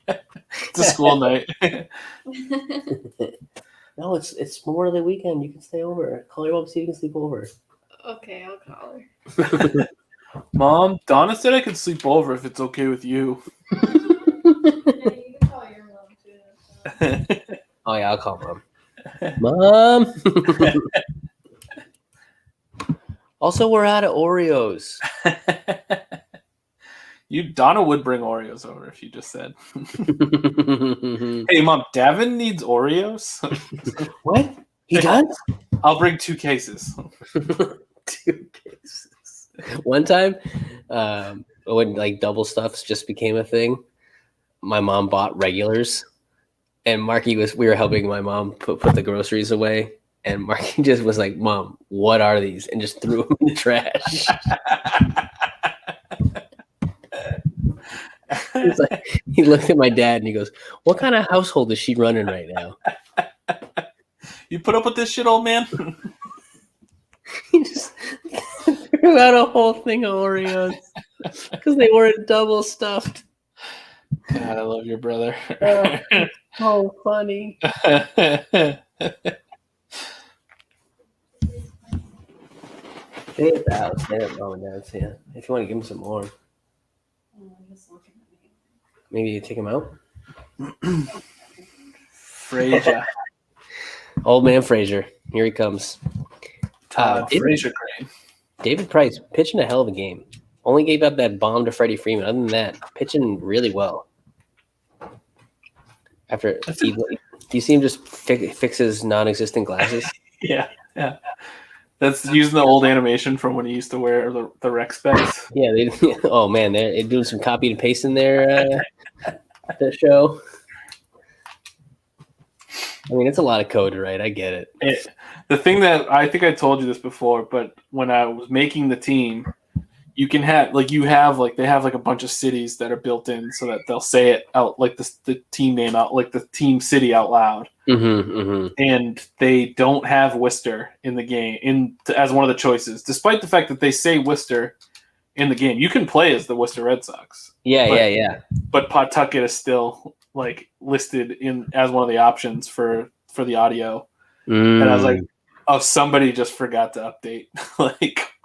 It's a school night. No, it's Memorial Day weekend. You can stay over. Call your mom so you can sleep over. Okay, I'll call her. Mom, Donna said I could sleep over if it's okay with you. Yeah, you can call your mom too. Oh yeah, I'll call mom. Mom. Also, we're out of Oreos. Donna would bring Oreos over if you just said. Hey, Mom, Davin needs Oreos. What? He does? I'll bring 2 cases. 2 cases. One time, when like double stuffs just became a thing, my mom bought regulars, and we were helping my mom put the groceries away, and Marky just was like, "Mom, what are these?" and just threw them in the trash. He looked at my dad and he goes, "What kind of household is she running right now?" You put up with this shit, old man? He just threw out a whole thing of Oreos because they weren't double stuffed. God, I love your brother. Oh, funny. Stay at the house. Stay at mom and dad's. Yeah. If you want to give him some more, maybe you take him out. Frazier. Old man Frazier. Here he comes. Frazier Crane. David Price pitching a hell of a game. Only gave up that bomb to Freddie Freeman. Other than that, pitching really well. Do you see him just fix his non-existent glasses? Yeah. That's using the old animation from when he used to wear the rec specs. Yeah. Oh man, they're doing some copy and paste in their show. I mean, it's a lot of code to write. I get it. The thing that I think I told you this before, but when I was making the team, you can have they have a bunch of cities that are built in so that they'll say it out like the team name out like the team city out loud. And they don't have Worcester in the game as one of the choices, despite the fact that they say Worcester in the game. You can play as the Worcester Red Sox. Yeah. But Pawtucket is still listed in as one of the options for the audio. And I was like, oh, somebody just forgot to update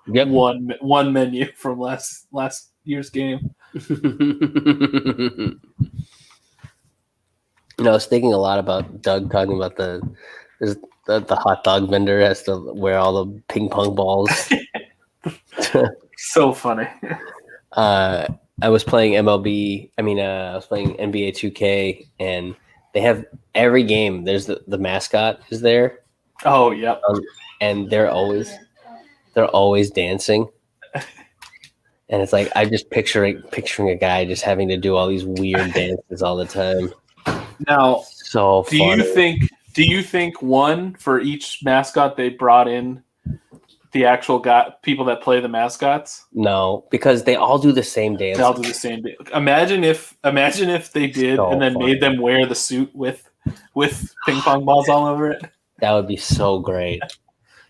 one menu from last year's game. I was thinking a lot about Doug talking about the hot dog vendor has to wear all the ping pong balls. So funny. I was playing MLB. I was playing NBA 2K, and they have every game. There's the mascot is there. Oh yeah. And they're always dancing. And it's like I just picturing a guy just having to do all these weird dances all the time. Now, so funny. Do you think one for each mascot they brought in the actual people that play the mascots? No, because they all do the same dance. They all do the same dance. Imagine if they did and then made them wear the suit with ping pong balls all over it. That would be so great.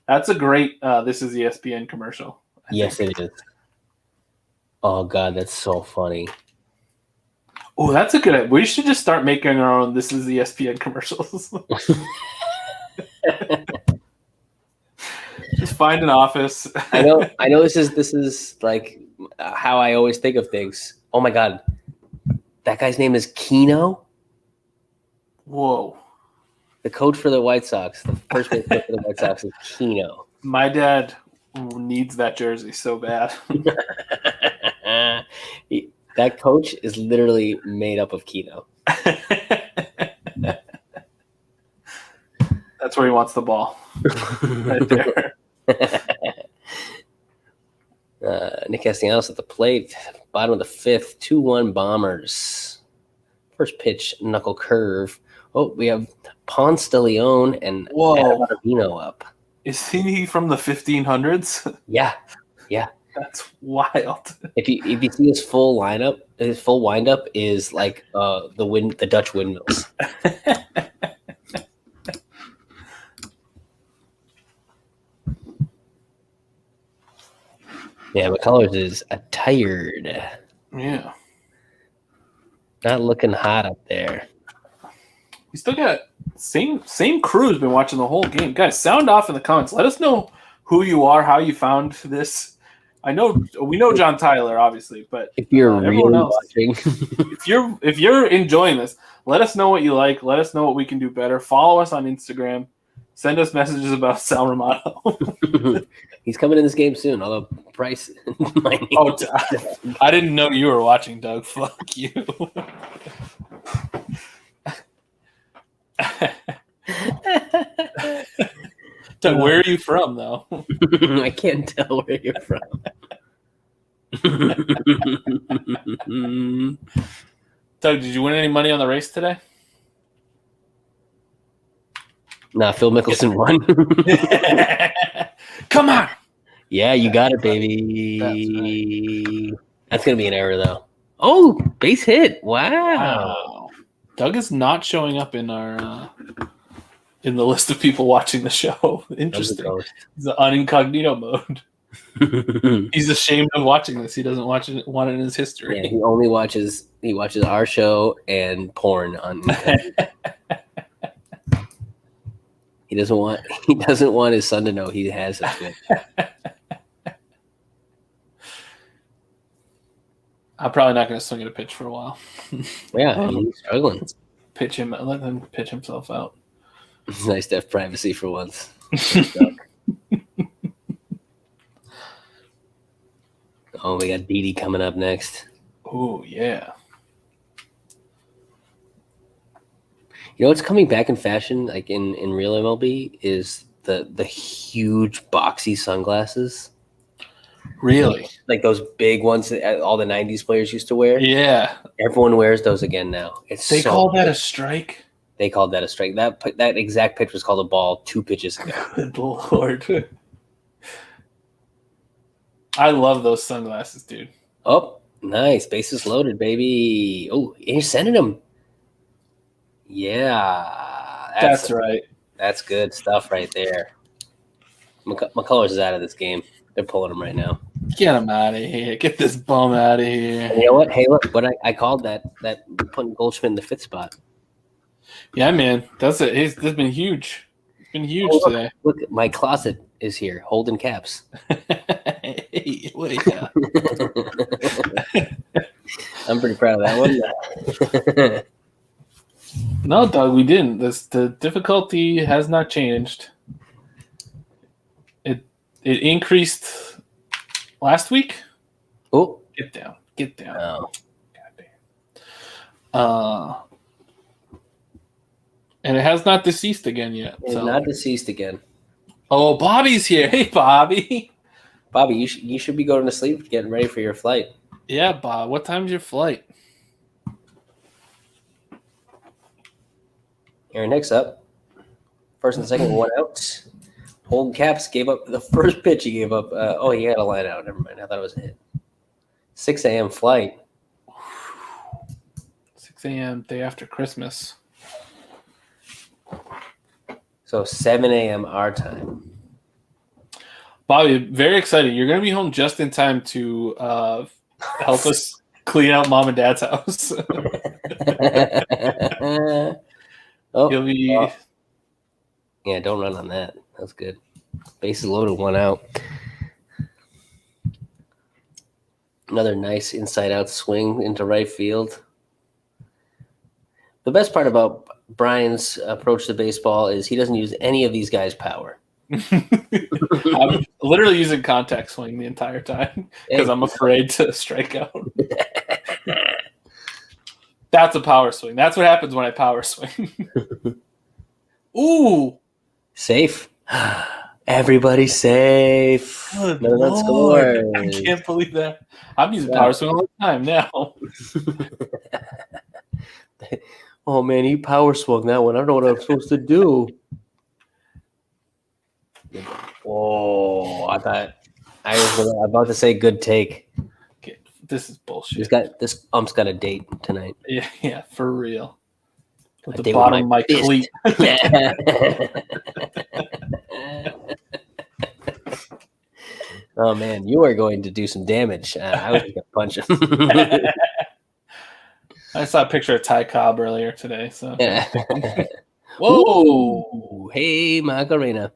That's a great This Is ESPN commercial. Yes, it is. Oh God, that's so funny. Oh, that's a good idea. We should just start making our own This Is ESPN commercials. Just find an office. I know this is like how I always think of things. Oh my God. That guy's name is Keno. Whoa. The coach for the White Sox, the first base coach for the White Sox is Keno. My dad needs that jersey so bad. That coach is literally made up of Keno. That's where he wants the ball. Right there. Nick Castellanos at the plate, bottom of the fifth, 2-1 Bombers. First pitch, knuckle curve. Oh, we have Ponce de Leon and Vino up. Is he from the 1500s? Yeah. That's wild. If you see his full lineup, his full windup is like the Dutch windmills. Yeah, McCullers is tired. Yeah. Not looking hot up there. We still got same crew's been watching the whole game. Guys, sound off in the comments. Let us know who you are, how you found this. We know John Tyler, obviously, but if you're really else, watching, if you're enjoying this, let us know what you like. Let us know what we can do better. Follow us on Instagram. Send us messages about Sal Romano. He's coming in this game soon, although Price might need I didn't know you were watching, Doug. Fuck you. Doug, where are you from, though? I can't tell where you're from. Doug, did you win any money on the race today? Nah, Phil Mickelson won. Come on. Yeah, you got it, baby. That's going to be an error, though. Oh, base hit. Wow. Doug is not showing up in our in the list of people watching the show. Interesting. He's on incognito mode. He's ashamed of watching this. He doesn't want it in his history. Yeah, he only watches our show and porn on He doesn't want his son to know he has a Twitch. I'm probably not going to swing at a pitch for a while. Yeah, he's struggling. Let him pitch himself out. It's nice to have privacy for once. Oh, we got Didi coming up next. Oh yeah. You know what's coming back in fashion, like in real MLB, is the huge boxy sunglasses. Really? Like those big ones that all the '90s players used to wear. Yeah. Everyone wears those again now. They call that a strike. They called that a strike. That exact pitch was called a ball 2 pitches ago. Good Lord. I love those sunglasses, dude. Oh, nice. Bases loaded, baby. Oh, you're sending them. Yeah. That's right. That's good stuff right there. McCullers is out of this game. They're pulling him right now. Get him out of here. Get this bum out of here. And you know what? Hey, look, what I called that putting Goldschmidt in the 5th spot. Yeah, man. That's it. It's been huge. It's been huge today. Look, my closet is here, holding caps. Hey, wait. Yeah. I'm pretty proud of that one. No, Doug, we didn't. The difficulty has not changed. It increased last week. Oh, Get down. Get down. oh. Goddamn. And it has not deceased again yet. It's So. not deceased again. Oh, Bobby's here. Hey, Bobby. Bobby, you should be going to sleep, getting ready for your flight. Yeah, Bob. What time's your flight? Aaron Hicks up. First and second, 1 out. Holding caps gave up the first pitch. He gave up. He had a line out. Never mind. I thought it was a hit. 6 a.m. flight. 6 a.m. day after Christmas. So 7 a.m. our time. Bobby, very excited. You're going to be home just in time to help us clean out Mom and Dad's house. You'll be... Yeah, don't run on that. That's good. Bases loaded, 1 out. Another nice inside-out swing into right field. The best part about Brian's approach to baseball is he doesn't use any of these guys' power. I'm literally using contact swing the entire time because I'm afraid to strike out. That's a power swing. That's what happens when I power swing. Ooh. Safe. Everybody's safe. Good No one Lord. scores. I can't believe that. I'm using power swing all the time now. Oh, man, he power swung that one. I don't know what I'm supposed to do. Oh, I thought I was about to say good take. Okay, this is bullshit. This ump's got a date tonight. Yeah, for real. At A the date bottom with of my cleat. Oh, man, you are going to do some damage. I was going to punch him. I saw a picture of Ty Cobb earlier today. So Whoa. Ooh, hey, Macarena.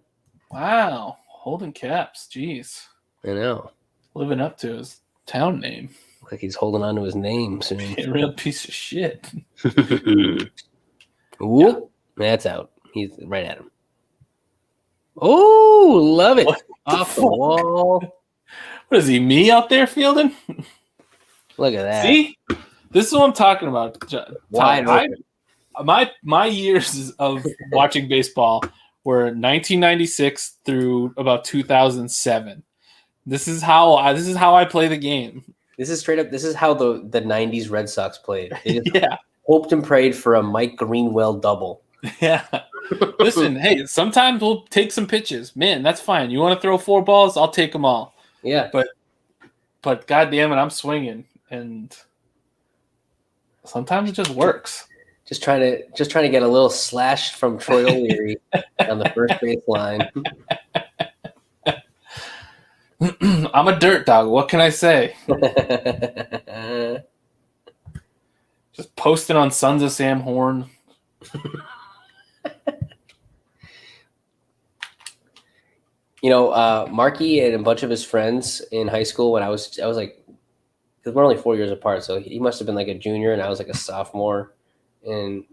wow, holding caps. Jeez, I know. living up to his town name. Looks like he's holding on to his name soon. A real piece of shit. Ooh, that's out. He's right at him. Oh, love it. What Off the fuck? wall. What is he? Me out there fielding? Look at that. See, this is what I'm talking about. Wide open. My years of watching baseball were 1996 through about 2007. This is how I play the game. This is straight up. This is how the 90s Red Sox played. They just Yeah, hoped and prayed for a Mike Greenwell double. yeah. Listen, hey, sometimes we'll take some pitches. Man, that's fine. You want to throw 4 balls? I'll take them all. Yeah. But God damn it, I'm swinging, and sometimes it just works. Just trying to get a little slash from Troy O'Leary on the first base line. I'm a dirt dog. What can I say? Just posting on Sons of Sam Horn. You know, Marky and a bunch of his friends in high school when I was like, because we're only 4 years apart, so he must have been like a junior and I was like a sophomore. And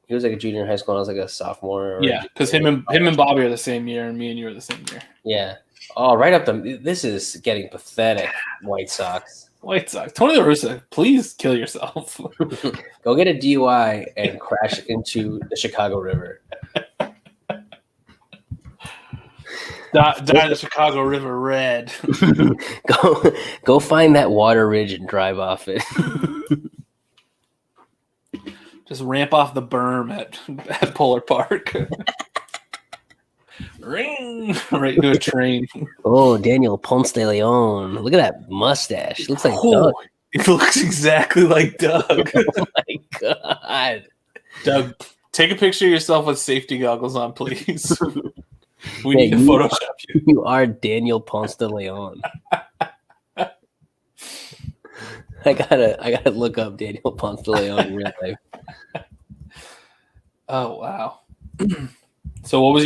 He was like a junior in high school, and I was like a sophomore. Yeah, because him and Bobby are the same year, and me and you are the same year. Yeah. Oh, right up the. This is getting pathetic. White Sox. White Sox. Tony La Russa, please kill yourself. Go get a DUI and crash into the Chicago River. Dye the Chicago River red. Go find that water ridge and drive off it. Just ramp off the berm at Polar Park. Ring right into a train. Oh, Daniel Ponce de Leon. Look at that mustache. Looks like Doug. It looks exactly like Doug. Oh my god. Doug, take a picture of yourself with safety goggles on, please. We need to Photoshop you. You are Daniel Ponce de Leon. I gotta look up Daniel Ponce de Leon in real life. Oh wow. So what was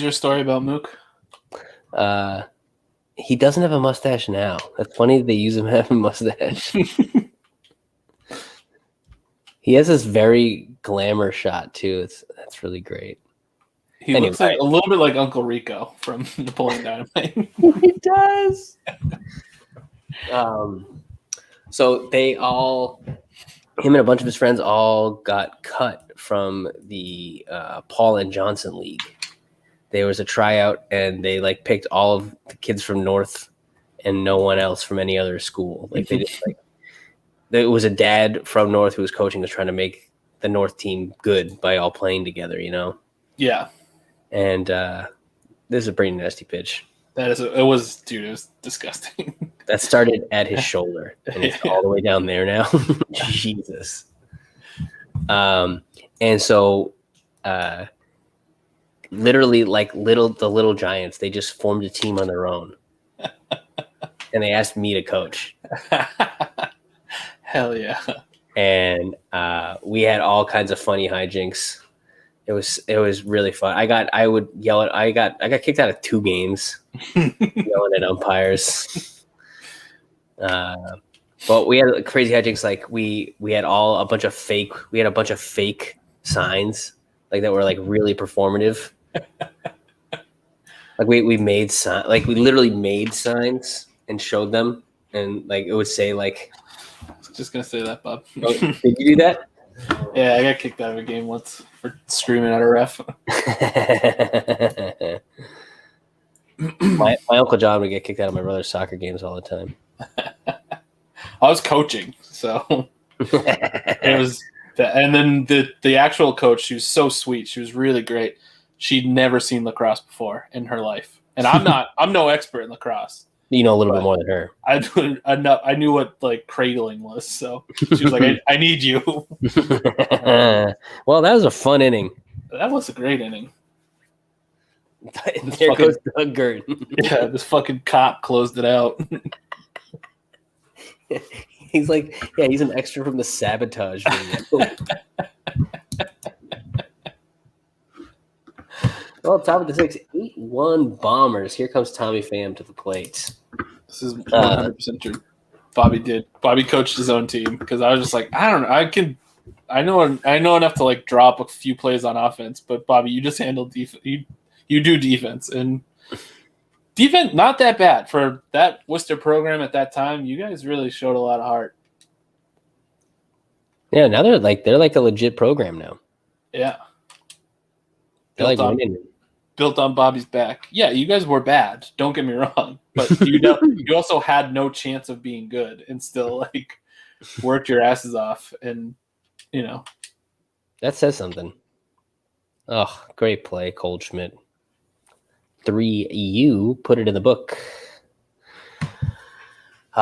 your story about Mook? He doesn't have a mustache now. That's funny that they use him having a mustache. He has this very glamour shot too. That's really great. He looks like a little bit like Uncle Rico from Napoleon Dynamite. He does. So him and a bunch of his friends all got cut from the Paul and Johnson League. There was a tryout, and they like picked all of the kids from North and no one else from any other school. Like they just like there was a dad from North who was coaching, was trying to make the North team good by all playing together, you know? Yeah. And this is a pretty nasty pitch. It was disgusting. That started at his shoulder, and it's all the way down there now. Jesus. And so, literally, like the little Giants, they just formed a team on their own, and they asked me to coach. Hell yeah! And we had all kinds of funny hijinks. It was really fun. I got kicked out of 2 games yelling at umpires. But we had crazy hijinks. Like we had a bunch of fake signs like that were like really performative. Like we literally made signs and showed them, and like it would say like. I was just gonna say that, Bob. Oh, did you do that? Yeah, I got kicked out of a game once for screaming at a ref. My Uncle John would get kicked out of my brother's soccer games all the time. I was coaching, so it was. And then the actual coach, she was so sweet. She was really great. She'd never seen lacrosse before in her life, and I'm no expert in lacrosse. You know a little bit more than her. I knew what like cradling was, so she was like, I need you. Well, that was a fun inning. That was a great inning. There goes Doug Gert. Yeah, this fucking cop closed it out. He's like, yeah, he's an extra from the Sabotage video. Well, top of the 6th, 8-1 Bombers. Here comes Tommy Pham to the plate. This is 100% true. Bobby coached his own team because I was just like, I don't know. I know enough to like drop a few plays on offense, but Bobby, you just handle defense. You do defense, and defense not that bad for that Worcester program at that time. You guys really showed a lot of heart. Yeah, now they're like a legit program now. Yeah, built on Bobby's back. Yeah, you guys were bad. Don't get me wrong, but you also had no chance of being good, and still like worked your asses off, and you know that says something. Oh, great play, Cole Schmidt. 3 EU, put it in the book. We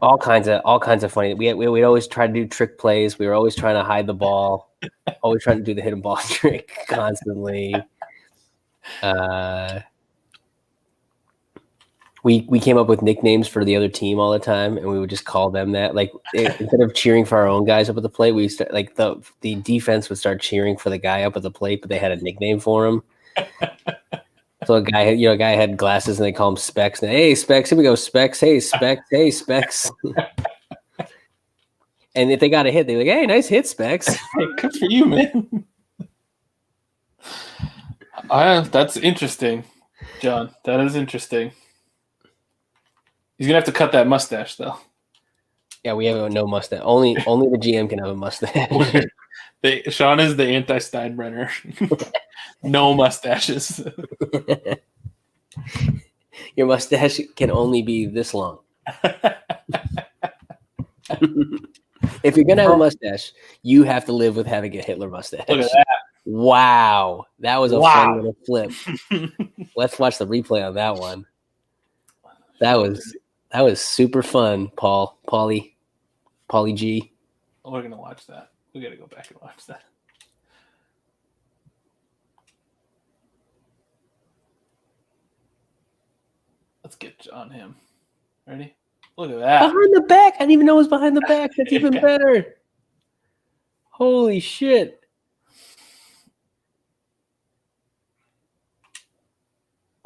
all kinds of funny. We'd always try to do trick plays. We were always trying to hide the ball, always trying to do the hidden ball trick constantly. We came up with nicknames for the other team all the time, and we would just call them that. Like instead of cheering for our own guys up at the plate, we used to, like the defense would start cheering for the guy up at the plate, but they had a nickname for him. So a guy had glasses, and they call him Specs. And hey, Specs, here we go, Specs. Hey, Specs. Hey, Specs. And if they got a hit, they're like, "Hey, nice hit, Specs." Hey, good for you, man. That's interesting, John. That is interesting. He's gonna have to cut that mustache, though. Yeah, we have no mustache. Only the GM can have a mustache. Sean is the anti-Steinbrenner. No mustaches. Your mustache can only be this long. If you're gonna have a mustache, you have to live with having a Hitler mustache. Look at that. Wow, that was a fun little flip. Let's watch the replay on that one. That was super fun, Paulie G. We're gonna watch that. We gotta go back and watch that. Let's get on him. Ready? Look at that. Behind the back. I didn't even know it was behind the back. That's even better. Holy shit.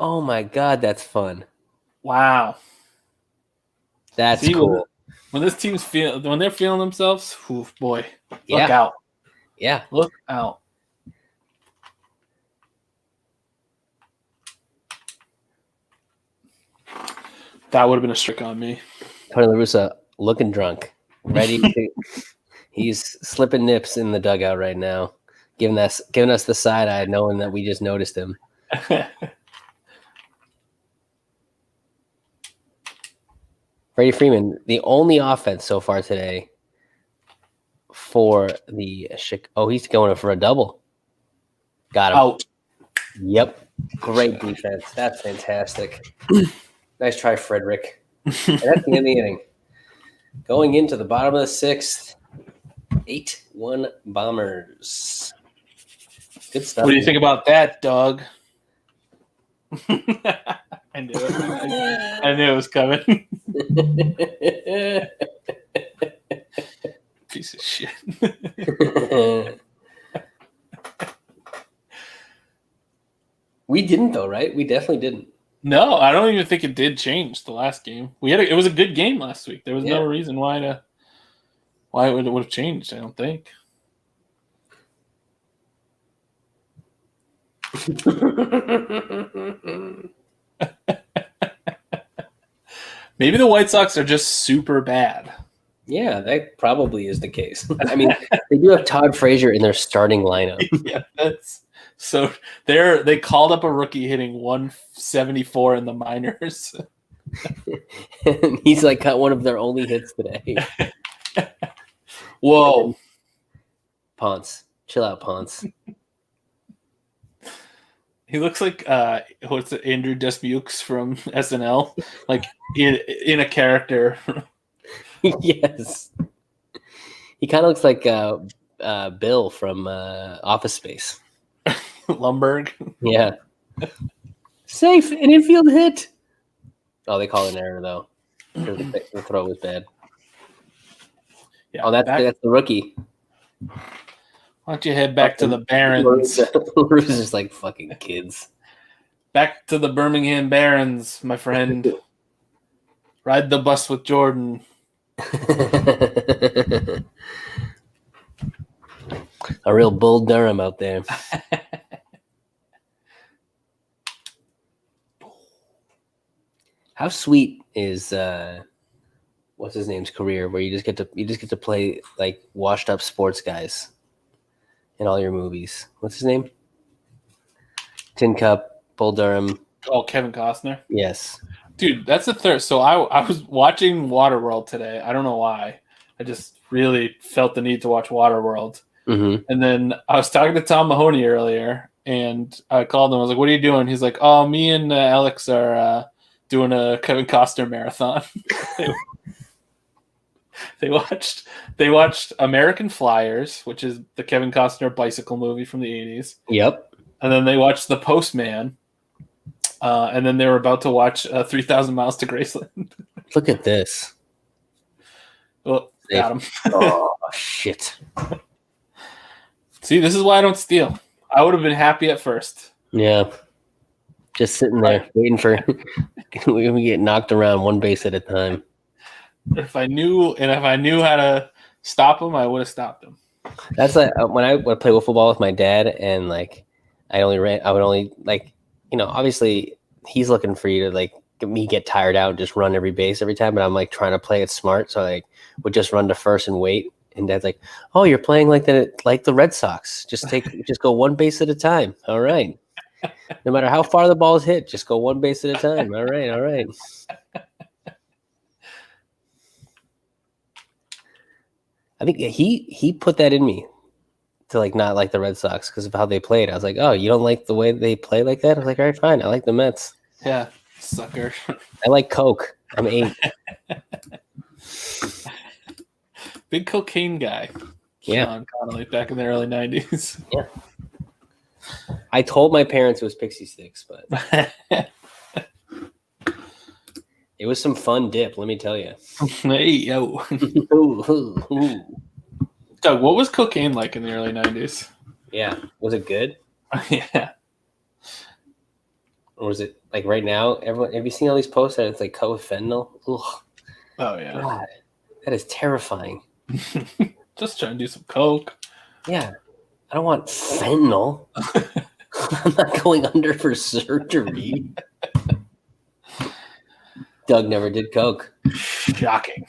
Oh my God, that's fun. Wow. That's cool. When this team's when they're feeling themselves, oof, boy, Yeah. look out. Yeah. Look out. That would have been a trick on me. Tony La Russa looking drunk, ready to. He's slipping nips in the dugout right now, giving us the side eye, knowing that we just noticed him. Freddie Freeman, the only offense so far today for the he's going for a double. Got him. Out. Yep. Great defense. That's fantastic. Nice try, Frederick. And that's the end of the inning. Going into the bottom of the sixth, 8-1 Bombers. Good stuff. What do you think about that, Doug? I knew it. I knew it was coming. Piece of shit. We didn't, though, right? We definitely didn't. No, I don't even think it did change the last game. It was a good game last week. There was no reason why it would have changed, I don't think. Maybe the White Sox are just super bad. Yeah, that probably is the case. I mean, they do have Todd Frazier in their starting lineup. Yeah, so they called up a rookie hitting 174 in the minors. And he's like got one of their only hits today. Whoa. Ponce. Chill out, Ponce. He looks like Andrew Desmukes from SNL, like in a character. Yes. He kind of looks like Bill from Office Space. Lumberg. Yeah. Safe, an infield hit. Oh, they call it an error, though. The throw was bad. Yeah, oh, that's the rookie. Why don't you head back to the Barons? Bruce is like fucking kids. Back to the Birmingham Barons, my friend. Ride the bus with Jordan. A real Bull Durham out there. How sweet is what's his name's career, where you just get to play like washed up sports guys in all your movies? What's his name? Tin Cup, Bull Durham. Oh, Kevin Costner. Yes, dude, that's the third. So I was watching Waterworld today. I don't know why. I just really felt the need to watch Waterworld. Mm-hmm. And then I was talking to Tom Mahoney earlier, and I called him. I was like, "What are you doing?" He's like, "Oh, me and Alex are doing a Kevin Costner marathon." They watched American Flyers, which is the Kevin Costner bicycle movie from the 80s. Yep. And then they watched The Postman. And then they were about to watch 3,000 Miles to Graceland. Look at this. Well, got him. Oh, shit. See, this is why I don't steal. I would have been happy at first. Yeah. Just sitting there waiting for we get knocked around one base at a time. If I knew how to stop him, I would have stopped him. That's like when I would play football with my dad, and like I would only like, obviously he's looking for you to like get tired out and just run every base every time, but I'm like trying to play it smart, so I like would just run to first and wait. And Dad's like, "Oh, you're playing like the Red Sox. Just go one base at a time. All right. No matter how far the ball is hit, just go one base at a time. All right, all right." I think he put that in me to like not like the Red Sox because of how they played. I was like, "Oh, you don't like the way they play like that?" I was like, "All right, fine. I like the Mets. Yeah, sucker. I like Coke. I'm 8." Big cocaine guy. Yeah. Sean Connolly back in the early 90s. Yeah. I told my parents it was Pixie Sticks, but it was some fun dip, let me tell you. Hey, yo. Doug, what was cocaine like in the early 90s? Yeah. Was it good? Yeah. Or was it like right now? Everyone, have you seen all these posts that it's like cut with fentanyl? Ugh. Oh, yeah. God, that is terrifying. Just trying to do some coke. Yeah. I don't want fentanyl. I'm not going under for surgery. Doug never did coke. Shocking.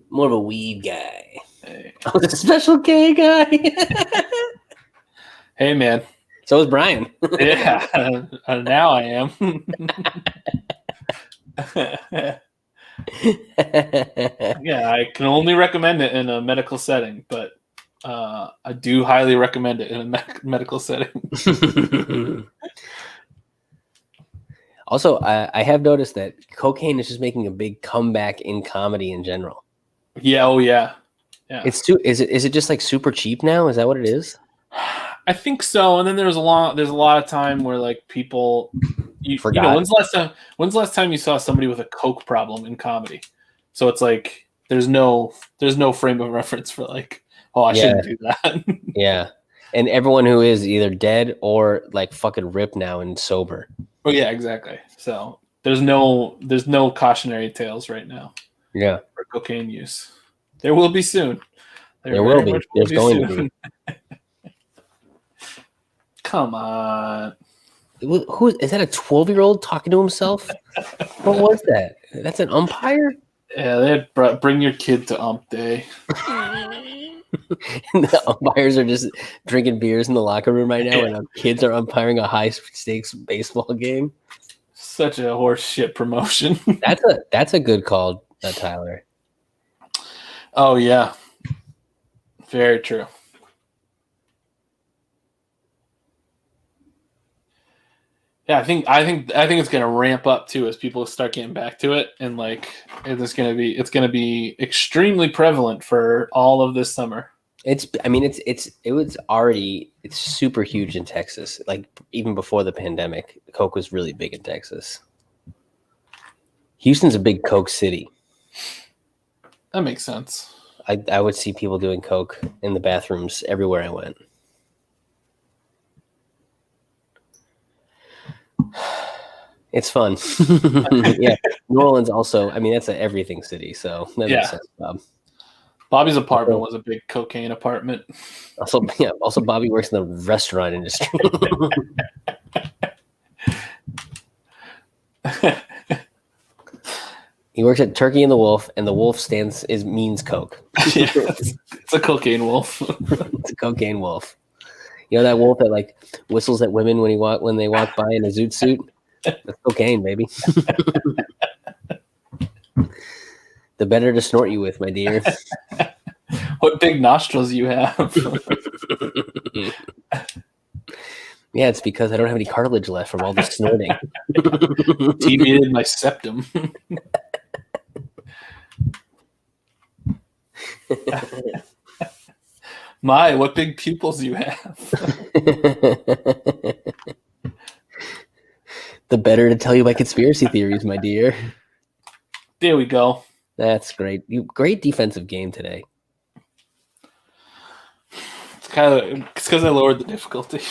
More of a weed guy. Hey, I was a Special K guy. hey man. So was Brian. Yeah. Now I am. Yeah, I can only recommend it in a medical setting, but I do highly recommend it in a medical setting. Also, I have noticed that cocaine is just making a big comeback in comedy in general. Yeah, oh yeah. Yeah. It's too. Is it just like super cheap now? Is that what it is? I think so. And then there's a lot of time where like people Forgot. when's the last time you saw somebody with a coke problem in comedy? So it's like there's no frame of reference for like, oh, I shouldn't do that. Yeah. And everyone who is either dead or like fucking ripped now and sober. Oh yeah, exactly. So there's no cautionary tales right now. Yeah. For cocaine use. There will be soon. There will be. There's going to be. Come on. Who is that? A 12-year-old talking to himself? What was that? That's an umpire? Yeah, they had bring your kid to ump day. And the umpires are just drinking beers in the locker room right now, and kids are umpiring a high-stakes baseball game. Such a horse shit promotion. That's a good call, Tyler. Oh yeah, very true. Yeah, I think it's gonna ramp up too as people start getting back to it, and like it's gonna be extremely prevalent for all of this summer. It's super huge in Texas. Like even before the pandemic, Coke was really big in Texas. Houston's a big Coke city. That makes sense. I would see people doing Coke in the bathrooms everywhere I went. It's fun. Yeah. New Orleans also, I mean, that's an everything city, so that makes sense, Bob. Bobby's apartment was a big cocaine apartment. Also Bobby works in the restaurant industry. He works at Turkey and the Wolf, and the wolf means Coke. Yeah, it's a cocaine wolf. It's a cocaine wolf. You know that wolf that like whistles at women when they walk by in a zoot suit? That's cocaine, baby. The better to snort you with, my dear. What big nostrils you have. Yeah, it's because I don't have any cartilage left from all the snorting. Deviated my septum. My, what big pupils you have. The better to tell you my conspiracy theories, my dear. There we go. That's great. Great defensive game today. It's because I lowered the difficulty.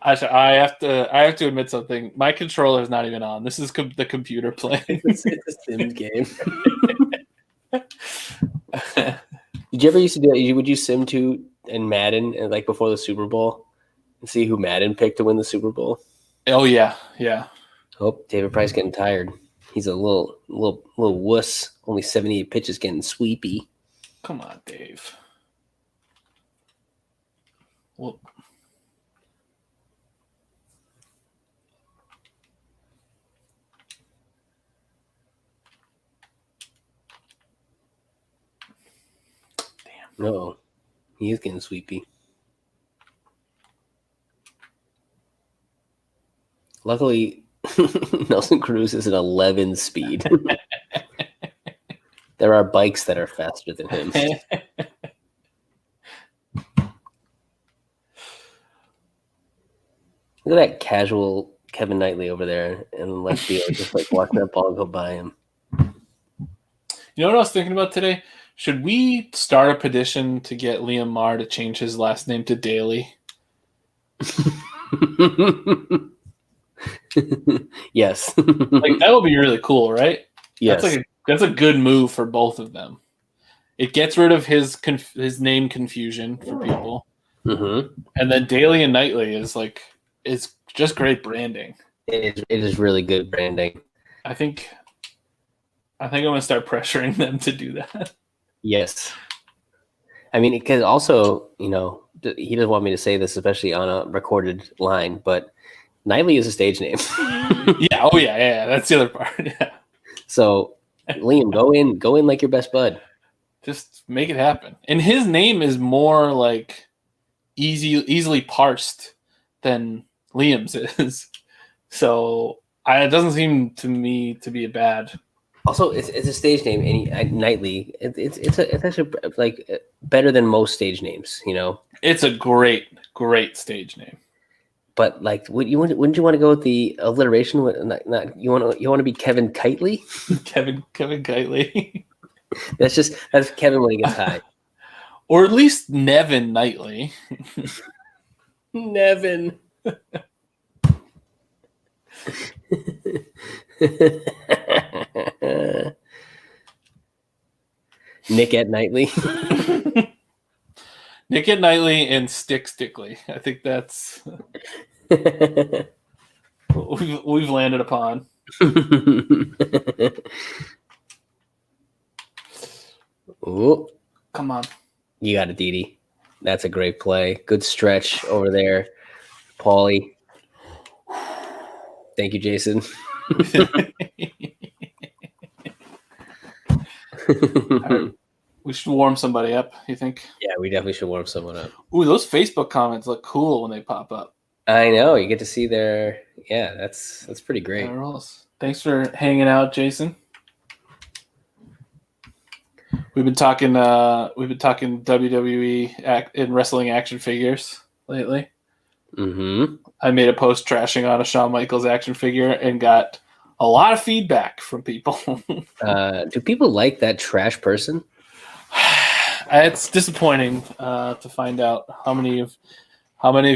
I have to admit something. My controller is not even on. This is the computer playing. It's a Sims game. Did you ever used to do that? Would you sim to in Madden and like before the Super Bowl and see who Madden picked to win the Super Bowl? Oh yeah. Oh, David Price getting tired. He's a little wuss. Only 78 pitches, getting sweepy. Come on, Dave. Well, No, he is getting sweepy. Luckily, Nelson Cruz is an 11 speed. There are bikes that are faster than him. Look at that casual Kevin Knightley over there in left field, just like watching that ball go by him. You know what I was thinking about today? Should we start a petition to get Liam Maher to change his last name to Daly? Yes. Like that would be really cool, right? Yes. That's a good move for both of them. It gets rid of his name confusion for people, and then Daly and Knightley is just great branding. It is really good branding. I think I'm gonna start pressuring them to do that. Yes. I mean, because also, he doesn't want me to say this, especially on a recorded line, but Knightley is a stage name. Yeah. Oh yeah. That's the other part. Yeah. So, Liam, go in like your best bud. Just make it happen. And his name is more like easily parsed than Liam's is. So it doesn't seem to me to be a bad. Also, it's a stage name, and Knightley. It's actually like better than most stage names. It's a great stage name. But like, wouldn't you want to go with the alliteration? You want to be Kevin Kitely? Kevin Kitely. That's Kevin when he gets high. Or at least Nevin Knightley. Nevin. Nick at Knightley. Nick at Knightley and Stickley. I think that's we've landed upon. Ooh. Come on. You got it, Didi. That's a great play. Good stretch over there. Paulie. Thank you, Jason. Right. We should warm somebody up, you think? Yeah, we definitely should warm someone up. Ooh, those Facebook comments look cool when they pop up. I know. You get to see their... Yeah, that's pretty great. Thanks for hanging out, Jason. We've been talking WWE and wrestling action figures lately. Mm-hmm. I made a post trashing on a Shawn Michaels action figure and got a lot of feedback from people. Do people like that trash person? It's disappointing to find out how many of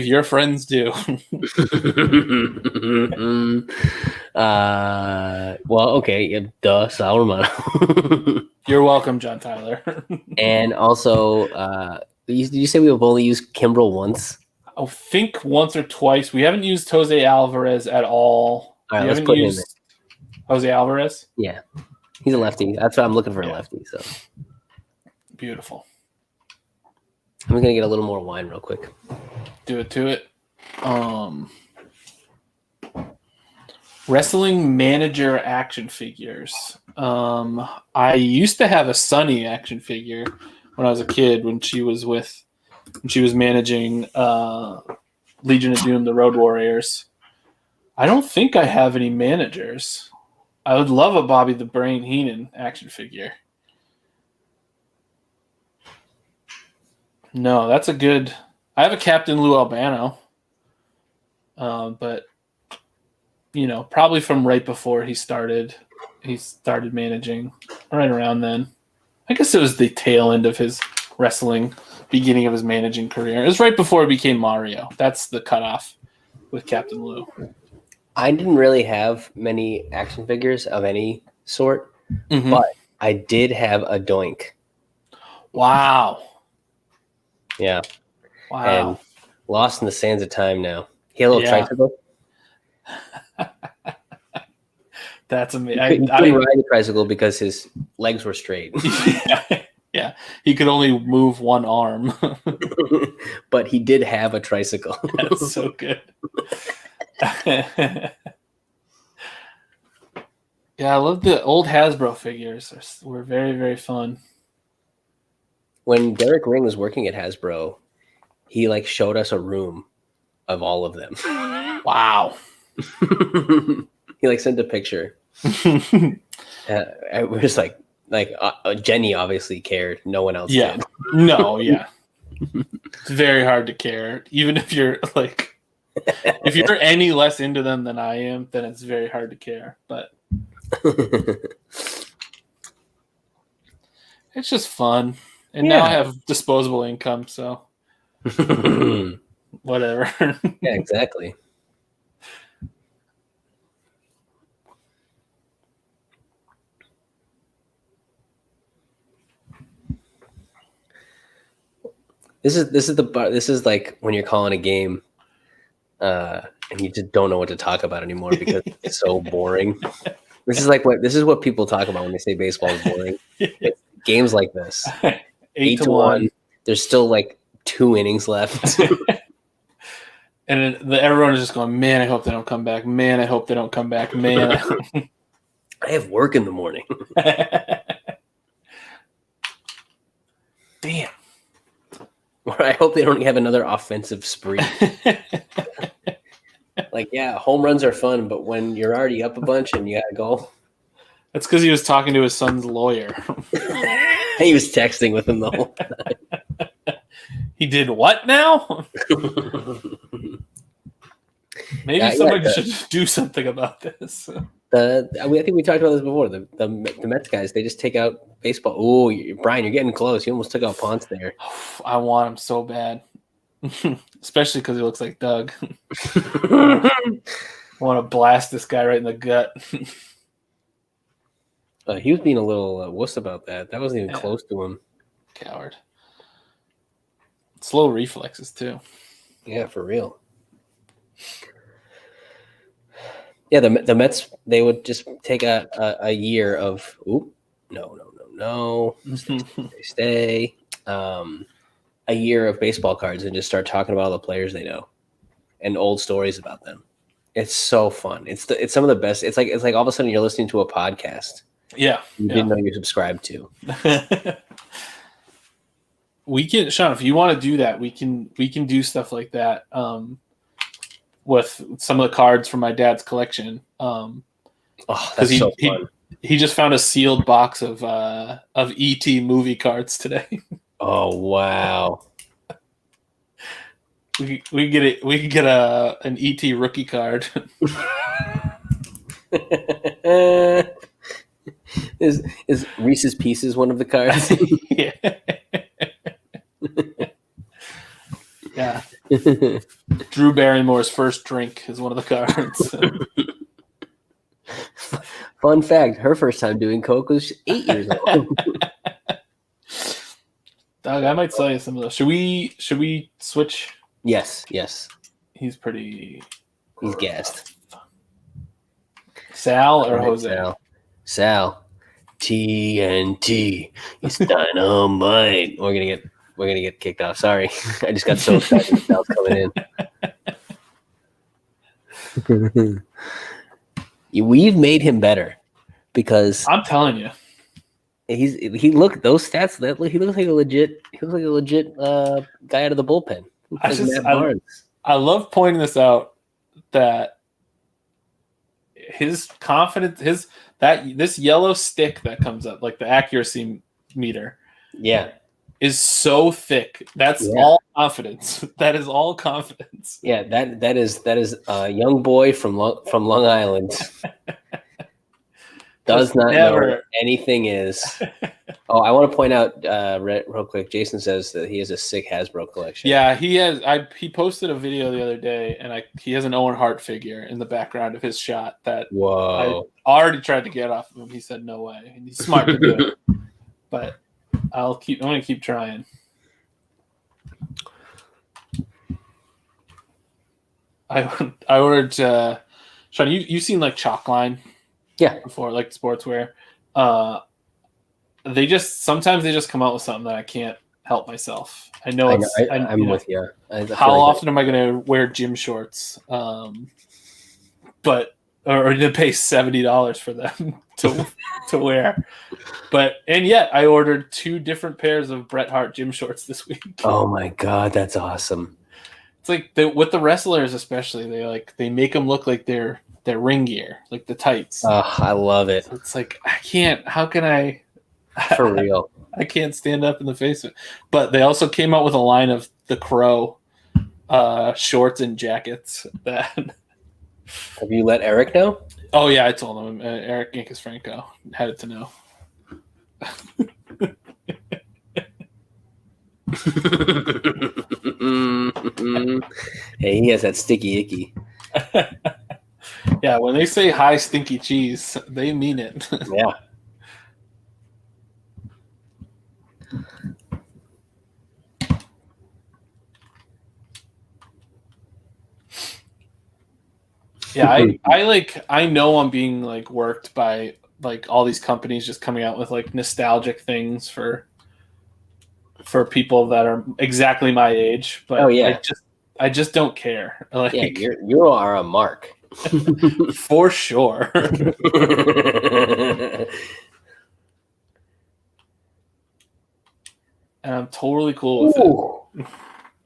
your friends do. Well, okay, yeah, duh, Sal Romano. You're welcome, John Tyler. And also, did you say we've only used Kimbrel once? I think once or twice. We haven't used Jose Alvarez at all. All right, let's put him in. Jose Alvarez? Yeah. He's a lefty. That's what I'm looking for, a lefty. So beautiful. I'm going to get a little more wine real quick. Do it to it. Wrestling manager action figures. I used to have a Sunny action figure when I was a kid when she was managing Legion of Doom, the Road Warriors. I don't think I have any managers. I would love a Bobby the Brain Heenan action figure. No, that's a good... I have a Captain Lou Albano. But, probably from right before he started managing, right around then. I guess it was the tail end of his wrestling, beginning of his managing career. It was right before he became Mario. That's the cutoff. with Captain Lou. I didn't really have many action figures of any sort, Mhm. but I did have a Doink. Wow. Yeah. Wow. And lost in the sands of time now. He had a little tricycle. That's He amazing. couldn't ride a tricycle because his legs were straight. Yeah. He could only move one arm. But he did have a tricycle. That's so good. Yeah, I love the old Hasbro figures. Were very, very fun. When Derek Ring was working at Hasbro, he like showed us a room of all of them. Wow. He like sent a picture. I was like Jenny obviously cared. No one else did. No, yeah. It's very hard to care. Even if you're like, if you're any less into them than I am, then it's very hard to care. But it's just fun. And now I have disposable income, so whatever. Yeah, exactly. This is like when you're calling a game, and you just don't know what to talk about anymore because it's so boring. This is what people talk about when they say baseball is boring. It's games like this, 8-1. There's still like 2 innings left, and everyone is just going, "Man, I hope they don't come back. Man, I hope they don't come back. Man." I have work in the morning. Damn. Or I hope they don't have another offensive spree. Like, yeah, home runs are fun, but when you're already up a bunch and you gotta go. That's because he was talking to his son's lawyer. He was texting with him the whole time. He did what now? Maybe somebody should do something about this. I think we talked about this before. The Mets guys, they just take out baseball. Oh, Brian, you're getting close. You almost took out Ponce there. I want him so bad, especially because he looks like Doug. I want to blast this guy right in the gut. He was being a little wuss about that. That wasn't even close to him. Coward. Slow reflexes too. Yeah, for real. Yeah, the Mets, they would just take a year of no, stay. A year of baseball cards and just start talking about all the players they know and old stories about them. It's so fun. It's some of the best. It's like all of a sudden you're listening to a podcast. Yeah, you didn't know you subscribed to. We can, Sean, if you want to do that, we can do stuff like that. With some of the cards from my dad's collection. That's so fun. He just found a sealed box of E.T. movie cards today. Oh wow! We get it. We can get an E.T. rookie card. Is Reese's Pieces one of the cards? Yeah. Yeah. Drew Barrymore's first drink is one of the cards. Fun fact: her first time doing coke was 8 years old. Doug, I might sell you some of those. Should we switch? Yes. He's gassed. Sal or Jose? Sal. TNT. It's dynamite. We're gonna get kicked off. Sorry, I just got so excited. Sal's coming in. We've made him better because I'm telling you. He look those stats. He looks like a legit. He looks like a legit guy out of the bullpen. I love pointing this out that his confidence, this yellow stick that comes up, like the accuracy meter, is so thick. That's all confidence. That is all confidence. Yeah, that is a young boy from Long Island. Does Just not know never. what anything is. Oh, I want to point out real quick. Jason says that he has a sick Hasbro collection. Yeah, he has. He posted a video the other day, and he has an Owen Hart figure in the background of his shot that Whoa. I already tried to get off of him. He said no way, and he's smart to do it. But I'm gonna keep trying. I ordered. Sean, you've seen like Chalkline? Yeah. Before, like sportswear. Sometimes they just come out with something that I can't help myself. I'm with you. How often am I going to wear gym shorts? But or to pay $70 for them to wear. And yet I ordered 2 different pairs of Bret Hart gym shorts this week. Oh my god, that's awesome. It's like with the wrestlers especially, they make them look like they're ring gear, like the tights. Oh, I love it. So it's like I can't. How can I? For real. I can't stand up in the face of it. But they also came out with a line of the Crow shorts and jackets. That. Have you let Eric know? Oh yeah, I told him. Eric Yankees Franco had it to know. Hey, he has that sticky icky. Yeah, when they say "hi stinky cheese," they mean it. Yeah. Yeah, I know I'm being like worked by like all these companies just coming out with like nostalgic things for people that are exactly my age. But oh yeah, I just don't care. Like, yeah, you are a mark. For sure. And I'm totally cool with it.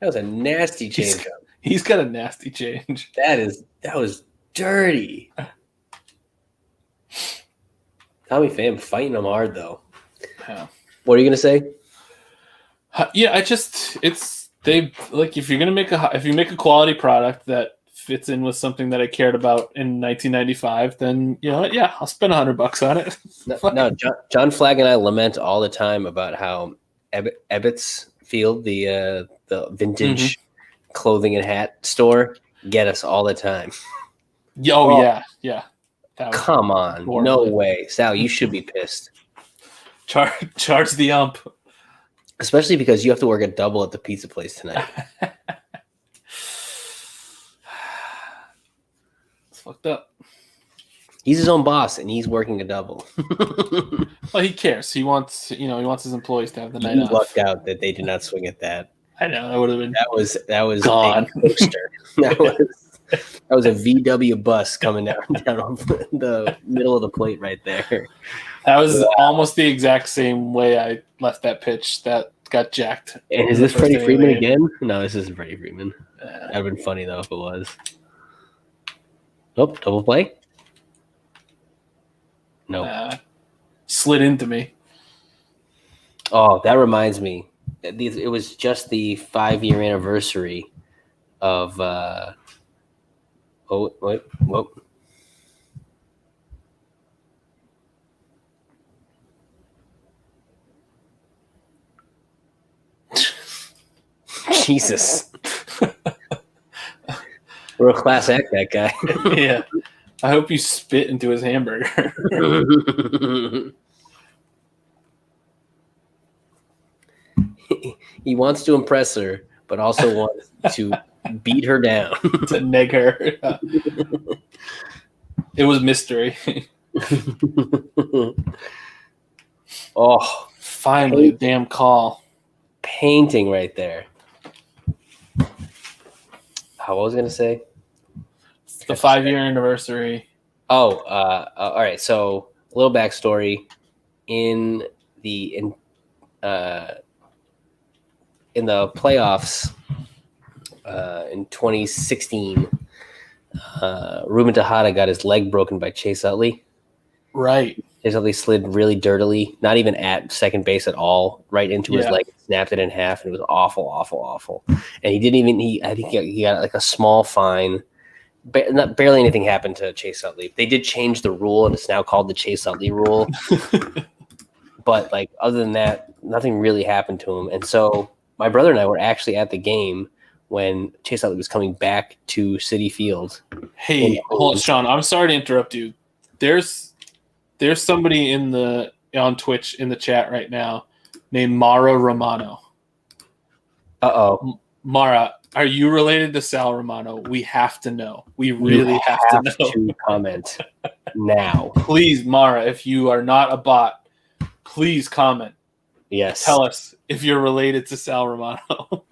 That was a nasty change. He's got a nasty change. That was dirty. Tommy Pham fighting him hard though. Yeah. What are you gonna say? Yeah, if you're gonna make a quality product that fits in with something that I cared about in 1995, then you know what? Yeah, I'll spend $100 on it. No, John Flagg and I lament all the time about how Ebbets Field, the vintage clothing and hat store, get us all the time. Yeah. Come on, horrible. No way, Sal. You should be pissed. Charge the ump. Especially because you have to work a double at the pizza place tonight. It's fucked up. He's his own boss, and he's working a double. Well, he cares. He wants his employees to have the night off. You lucked out that they did not swing at that. I know that would have been. That was gone. A coaster. That was a VW bus coming down the middle of the plate right there. That was almost the exact same way I left that pitch that got jacked. And is this Freddie Freeman again? No, this isn't Freddie Freeman. That would have been funny, though, if it was. Nope, double play? No. Slid into me. Oh, that reminds me. It was just the 5-year anniversary of... Whoa. Jesus. Real class act, that guy. Yeah. I hope you spit into his hamburger. He wants to impress her, but also wants to beat her down. To neg her. It was mystery. Oh, finally, damn call. Painting right there. What was I going to say? It's the 5-year anniversary. Oh, all right. So a little backstory in the playoffs in 2016, Ruben Tejada got his leg broken by Chase Utley. Right. Chase Utley slid really dirtily, not even at second base at all, right into his leg, snapped it in half, and it was awful. And I think he got like a small fine, barely anything happened to Chase Utley. They did change the rule, and it's now called the Chase Utley rule. But like other than that, nothing really happened to him. And so my brother and I were actually at the game when Chase Utley was coming back to Citi Field. Hey, hold on, Sean. I'm sorry to interrupt you. There's somebody on Twitch in the chat right now named Mara Romano. Mara, are you related to Sal Romano? We have to know. We really have to know. To comment now. Please, Mara, if you are not a bot, please comment. Yes. Tell us if you're related to Sal Romano.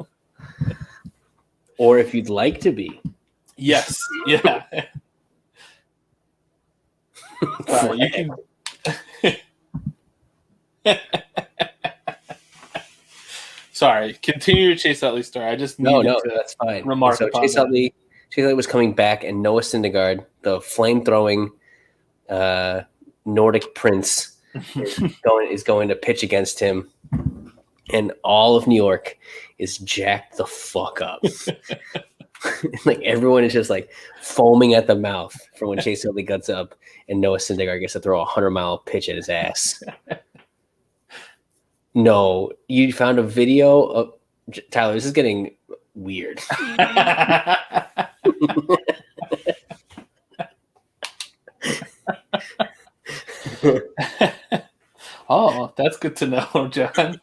Or if you'd like to be. Yes. Yeah. You can. Sorry, continue your Chase Utley story. I just needed to that's fine. remark so upon Chase that. Utley was coming back, and Noah Syndergaard, the flame-throwing Nordic prince, is going to pitch against him, and all of New York is jacked the fuck up. Like everyone is just like foaming at the mouth for when Chase Utley gets up, and Noah Syndergaard gets to throw a 100-mile pitch at his ass. No, you found a video of Tyler. This is getting weird. Oh, that's good to know, John.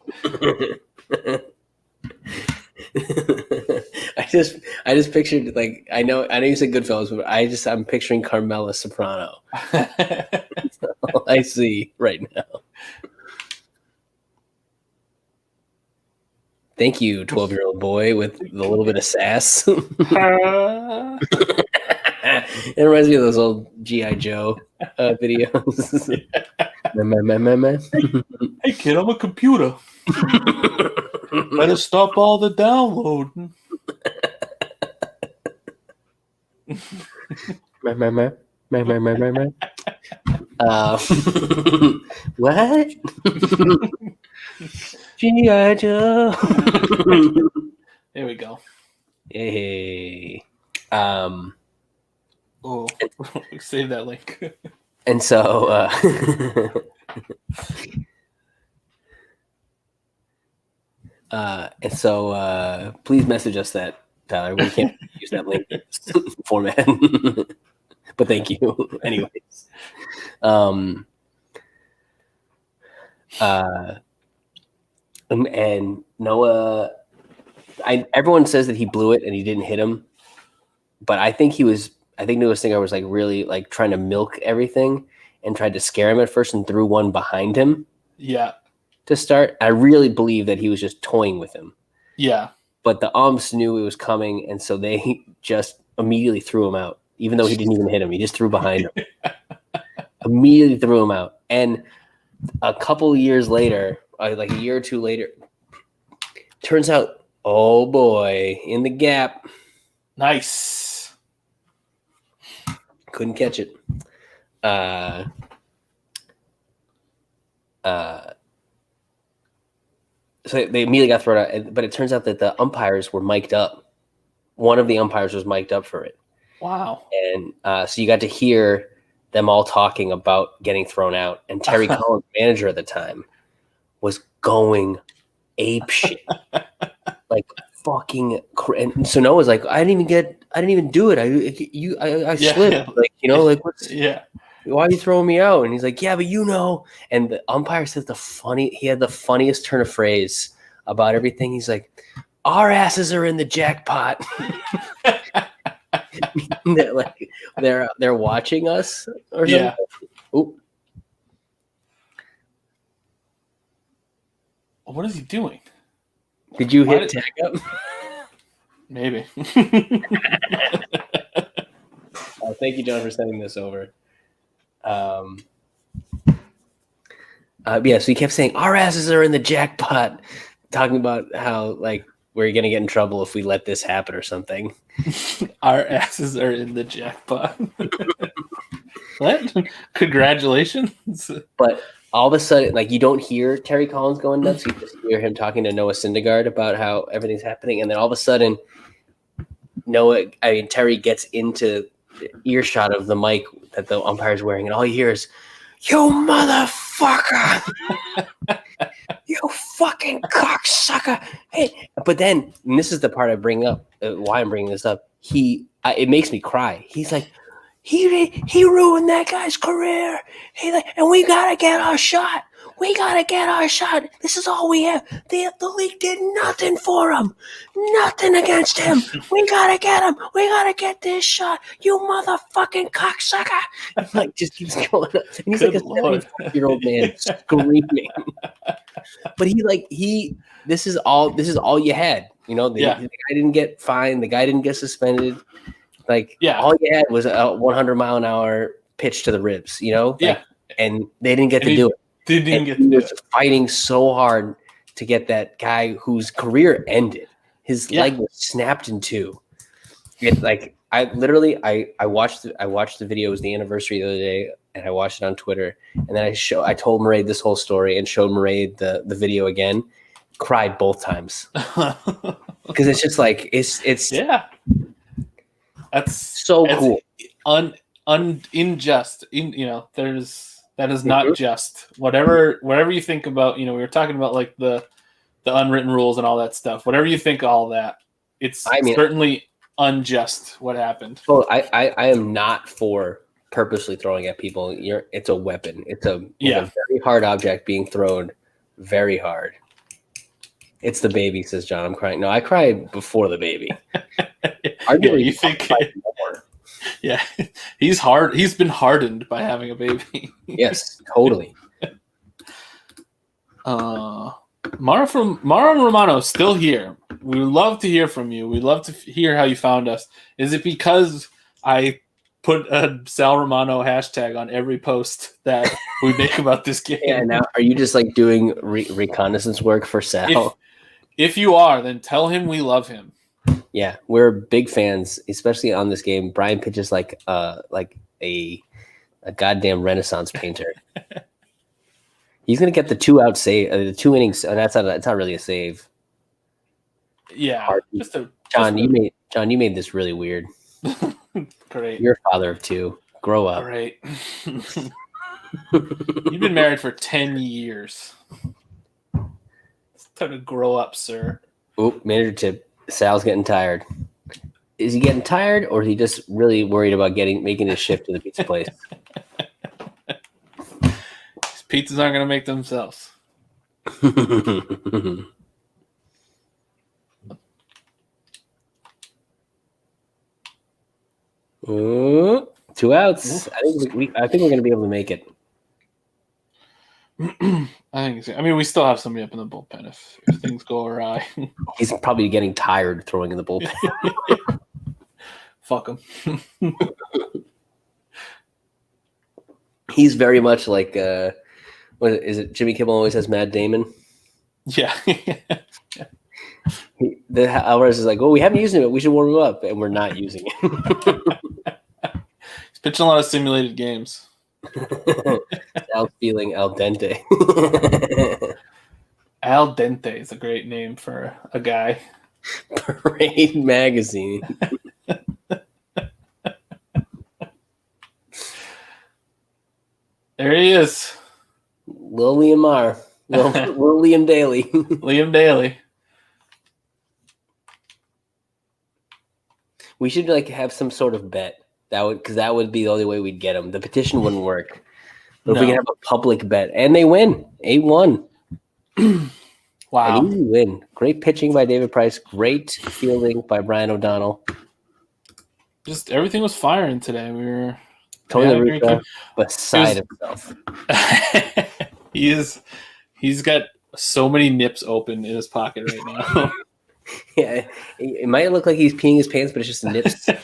I just pictured like I know you said Goodfellas, but I'm picturing Carmela Soprano. That's all I see right now. Thank you, 12-year-old boy with a little bit of sass. It reminds me of those old G.I. Joe videos. Hey, kid, I'm a computer. Better stop all the downloading. What? G.I. Joe. There we go. Hey. Oh, save that link. And so please message us that, Tyler. We can't use that link format. But thank you. Anyways. And Noah, everyone says that he blew it and he didn't hit him, but I think Noah Syndergaard was like really like trying to milk everything and tried to scare him at first and threw one behind him. Yeah. To start, I really believe that he was just toying with him. Yeah. But the umps knew it was coming, and so they just immediately threw him out, even though he didn't even hit him. He just threw behind him. Immediately threw him out. And a couple of years later, like a year or two later, turns out, oh boy, in the gap. Nice. Couldn't catch it. So they immediately got thrown out, but it turns out that the umpires were mic'd up. One of the umpires was mic'd up for it. Wow. And so you got to hear them all talking about getting thrown out. And Terry Collins, manager at the time, was going ape shit. Like fucking and so Noah's like, I didn't even do it. I slipped. Like, like what's why are you throwing me out? And he's like, yeah, but and the umpire says he had the funniest turn of phrase about everything. He's like, our asses are in the jackpot. they're watching us or something. Yeah. Oop. What is he doing? Did you hit tag up? Maybe. Thank you, John, for sending this over. So he kept saying, our asses are in the jackpot, talking about how, like, we're going to get in trouble if we let this happen or something. Our asses are in the jackpot. What? Congratulations. But all of a sudden, like, you don't hear Terry Collins going nuts. You just hear him talking to Noah Syndergaard about how everything's happening. And then all of a sudden, Terry gets into earshot of the mic that the umpire's wearing, and all you hear is, "You motherfucker! You fucking cocksucker!" Hey, but then, and this is the part I bring up. Why I'm bringing this up? It makes me cry. He's like, he ruined that guy's career. And we gotta get our shot. We gotta get our shot. This is all we have. The league did nothing for him. Nothing against him. We gotta get him. We gotta get this shot. You motherfucking cocksucker. And like just keeps going up. And he's Good like a Lord. 75-year-old man screaming. But this is all you had. You know, the guy didn't get fined. The guy didn't get suspended. Like, all you had was a 100-mile-an-hour pitch to the ribs, you know? Like, and they didn't get to do it. He was fighting so hard to get that guy whose career ended. His leg was snapped in two. I watched the video. It was the anniversary the other day, and I watched it on Twitter. And then I told Murray this whole story and showed Murray the video again. Cried both times because it's just like it's That's so cool. Unjust. That is not just. Whatever you think about, we were talking about like the unwritten rules and all that stuff. Whatever you think of all that, it's certainly unjust what happened. Well, I am not for purposely throwing at people. It's a weapon. It's a very hard object being thrown very hard. It's the baby, says John. I'm crying. No, I cried before the baby. You think? Yeah, he's hard. He's been hardened by having a baby. Yes, totally. Mara Romano is still here. We would love to hear from you. We'd love to hear how you found us. Is it because I put a Sal Romano hashtag on every post that we make about this game? Yeah. Now, are you just like doing reconnaissance work for Sal? If you are, then tell him we love him. Yeah, we're big fans, especially on this game. Brian pitches like a goddamn Renaissance painter. He's gonna get the 2-out save, the 2 innings. That's not really a save. Yeah, You made this really weird. Great. You're a father of 2. Grow up. All right. You've been married for 10 years. It's time to grow up, sir. Oop, manager tip. Sal's getting tired. Is he getting tired, or is he just really worried about making his shift to the pizza place? These pizzas aren't going to make themselves. 2 outs. I think we're going to be able to make it. I think. I mean, we still have somebody up in the bullpen if things go awry. He's probably getting tired throwing in the bullpen. Fuck him. He's very much like what is it? Jimmy Kimmel always has Matt Damon. Yeah. The Alvarez is like, "Oh, we haven't used him. We should warm him up," and we're not using him. He's pitching a lot of simulated games. Al feeling al dente. Al dente is a great name for a guy. Parade magazine. There he is. Lil Liam Marr. Lil Liam Daly. Liam Daly. We should have some sort of bet. Because that would be the only way we'd get them. The petition wouldn't work. But if we can have a public bet, and they win 8-1. Wow. An easy win. Great pitching by David Price. Great fielding by Brian O'Donnell. Just everything was firing today. We were Tony La Russa beside himself. He's got so many nips open in his pocket right now. Yeah, it might look like he's peeing his pants, but it's just nips in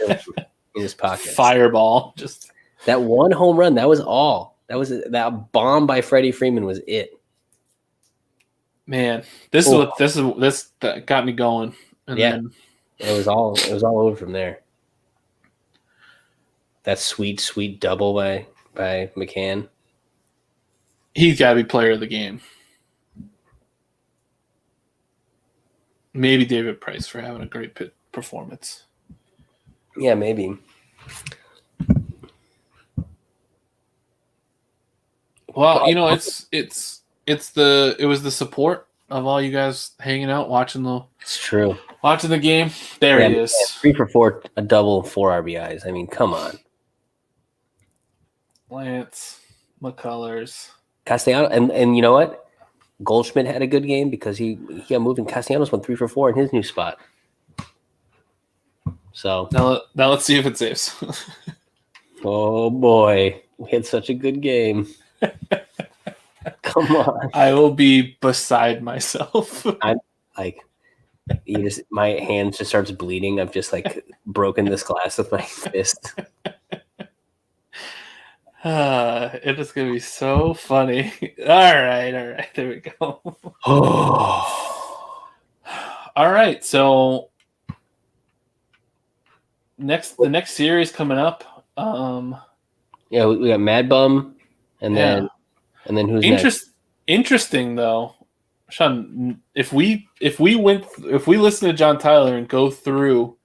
his pocket. Fireball. Just that one home run. That was all. That bomb by Freddie Freeman was it. Man, this got me going. And then it was all over from there. That sweet double by McCann. He's got to be player of the game. Maybe David Price for having a great performance. Yeah, maybe. Well, it was the support of all you guys hanging out, watching It's true. the game. There he is. 3 for 4, a double, 4 RBIs. I mean, come on. Lance McCullers. Castellanos, and you know what? Goldschmidt had a good game because he got moved, and Castellanos went 3 for 4 in his new spot. So now let's see if it saves. oh boy, we had such a good game. Come on. I will be beside myself. I'm like, my hand just starts bleeding. I've just like broken this glass with my fist. It is gonna be so funny. All right, there we go. All right, so the next series coming up. Yeah, we got Mad Bum, and then who's next? Interesting though, Sean. If we listen to John Tyler and go through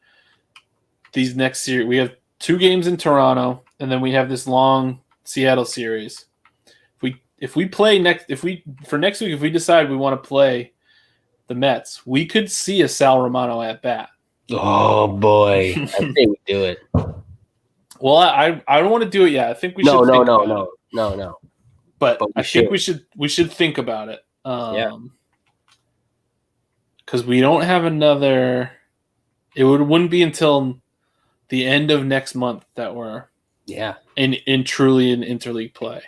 these next series, we have 2 games in Toronto, and then we have this long Seattle series. If we play next week, if we decide we want to play the Mets, we could see a Sal Romano at bat. Oh boy, I say we do it. Well, I don't want to do it yet. I think we should. No. But I think we should think about it. Yeah. Because we don't have another. Wouldn't be until the end of next month that we're in truly in interleague play,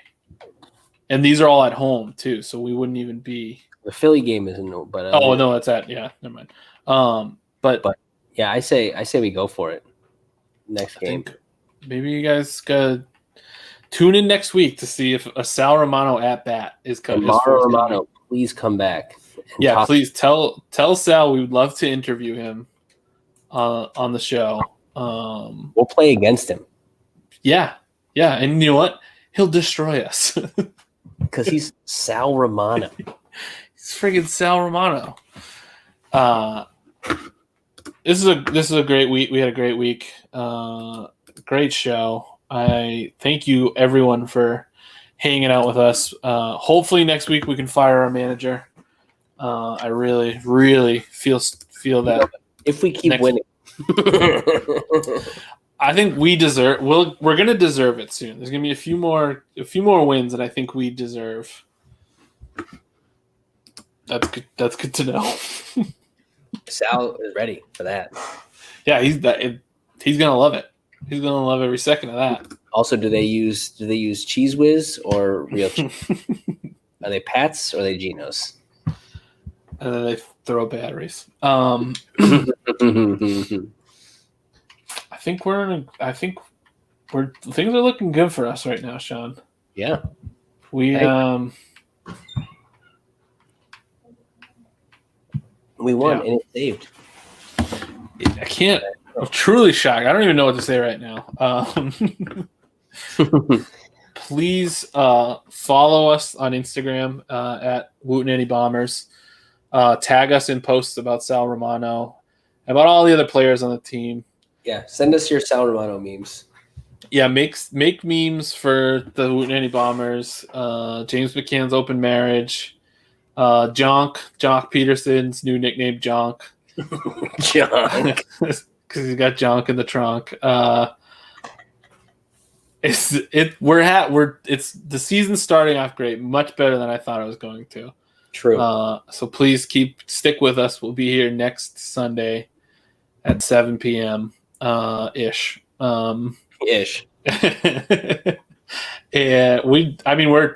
and these are all at home too, so we wouldn't even be. The Philly game isn't but no, it's at never mind. But yeah, I say we go for it. Next game. Maybe you guys gotta tune in next week to see if a Sal Romano at bat is coming. Mauro Romano, please come back. Yeah, please tell Sal we would love to interview him on the show. We'll play against him. Yeah, and you know what? He'll destroy us because he's Sal Romano. He's friggin' Sal Romano. This is a great week. We had a great week. Great show. I thank you everyone for hanging out with us. Hopefully next week we can fire our manager. I really, really feel that if we keep winning. I think we deserve. We're gonna deserve it soon. There's gonna be a few more wins that I think we deserve. That's good. That's good to know. Sal is ready for that. Yeah, he's gonna love it. He's gonna love every second of that. Also, do they use Cheese Whiz or real cheese? Are they Pats or are they Geno's? And then they throw batteries. Things are looking good for us right now, Sean. Yeah. We won and it saved. I can't. I'm truly shocked. I don't even know what to say right now. Please follow us on Instagram at Wootenanny Bombers. Tag us in posts about Sal Romano, about all the other players on the team. Yeah, send us your Sal Romano memes. Yeah, make memes for the Wootenanny Bombers. James McCann's open marriage. Jonk Peterson's new nickname, Jonk. Jonk. Because he's got Jonk in the trunk. It's the season's starting off great, much better than I thought it was going to. True. So please stick with us. We'll be here next Sunday at 7 p.m. Ish. Ish. And we're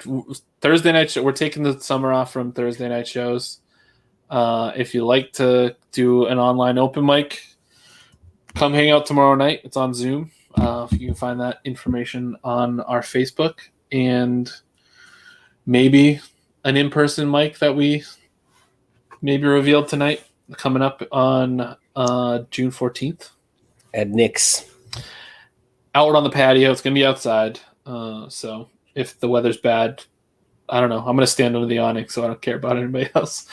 Thursday night. We're taking the summer off from Thursday night shows. If you like to do an online open mic, come hang out tomorrow night. It's on Zoom. You can find that information on our Facebook, and maybe an in-person mic that we maybe revealed tonight coming up on June 14th. At Nick's. Out on the patio. It's going to be outside. So if the weather's bad, I don't know. I'm going to stand under the awning, so I don't care about anybody else.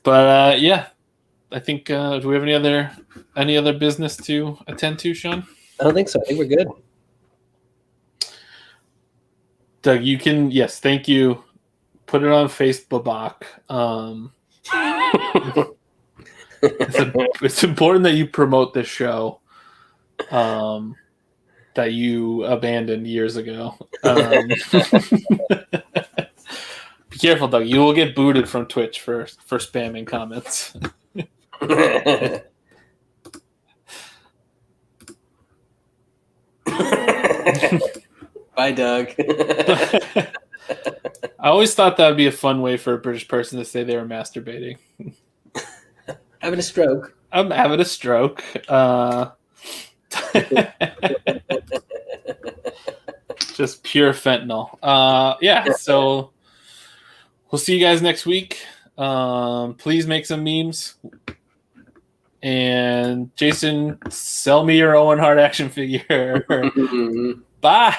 But yeah, I think do we have any other business to attend to, Sean? I don't think so. I think we're good. Doug, you can, yes, thank you. Put it on Facebook. It's important that you promote this show that you abandoned years ago. Be careful, Doug. You will get booted from Twitch for spamming comments. Bye, Doug. I always thought that would be a fun way for a British person to say they were masturbating. Having a stroke. I'm having a stroke. Just pure fentanyl. Yeah, so we'll see you guys next week. Please make some memes. And Jason, sell me your Owen Hart action figure. Bye.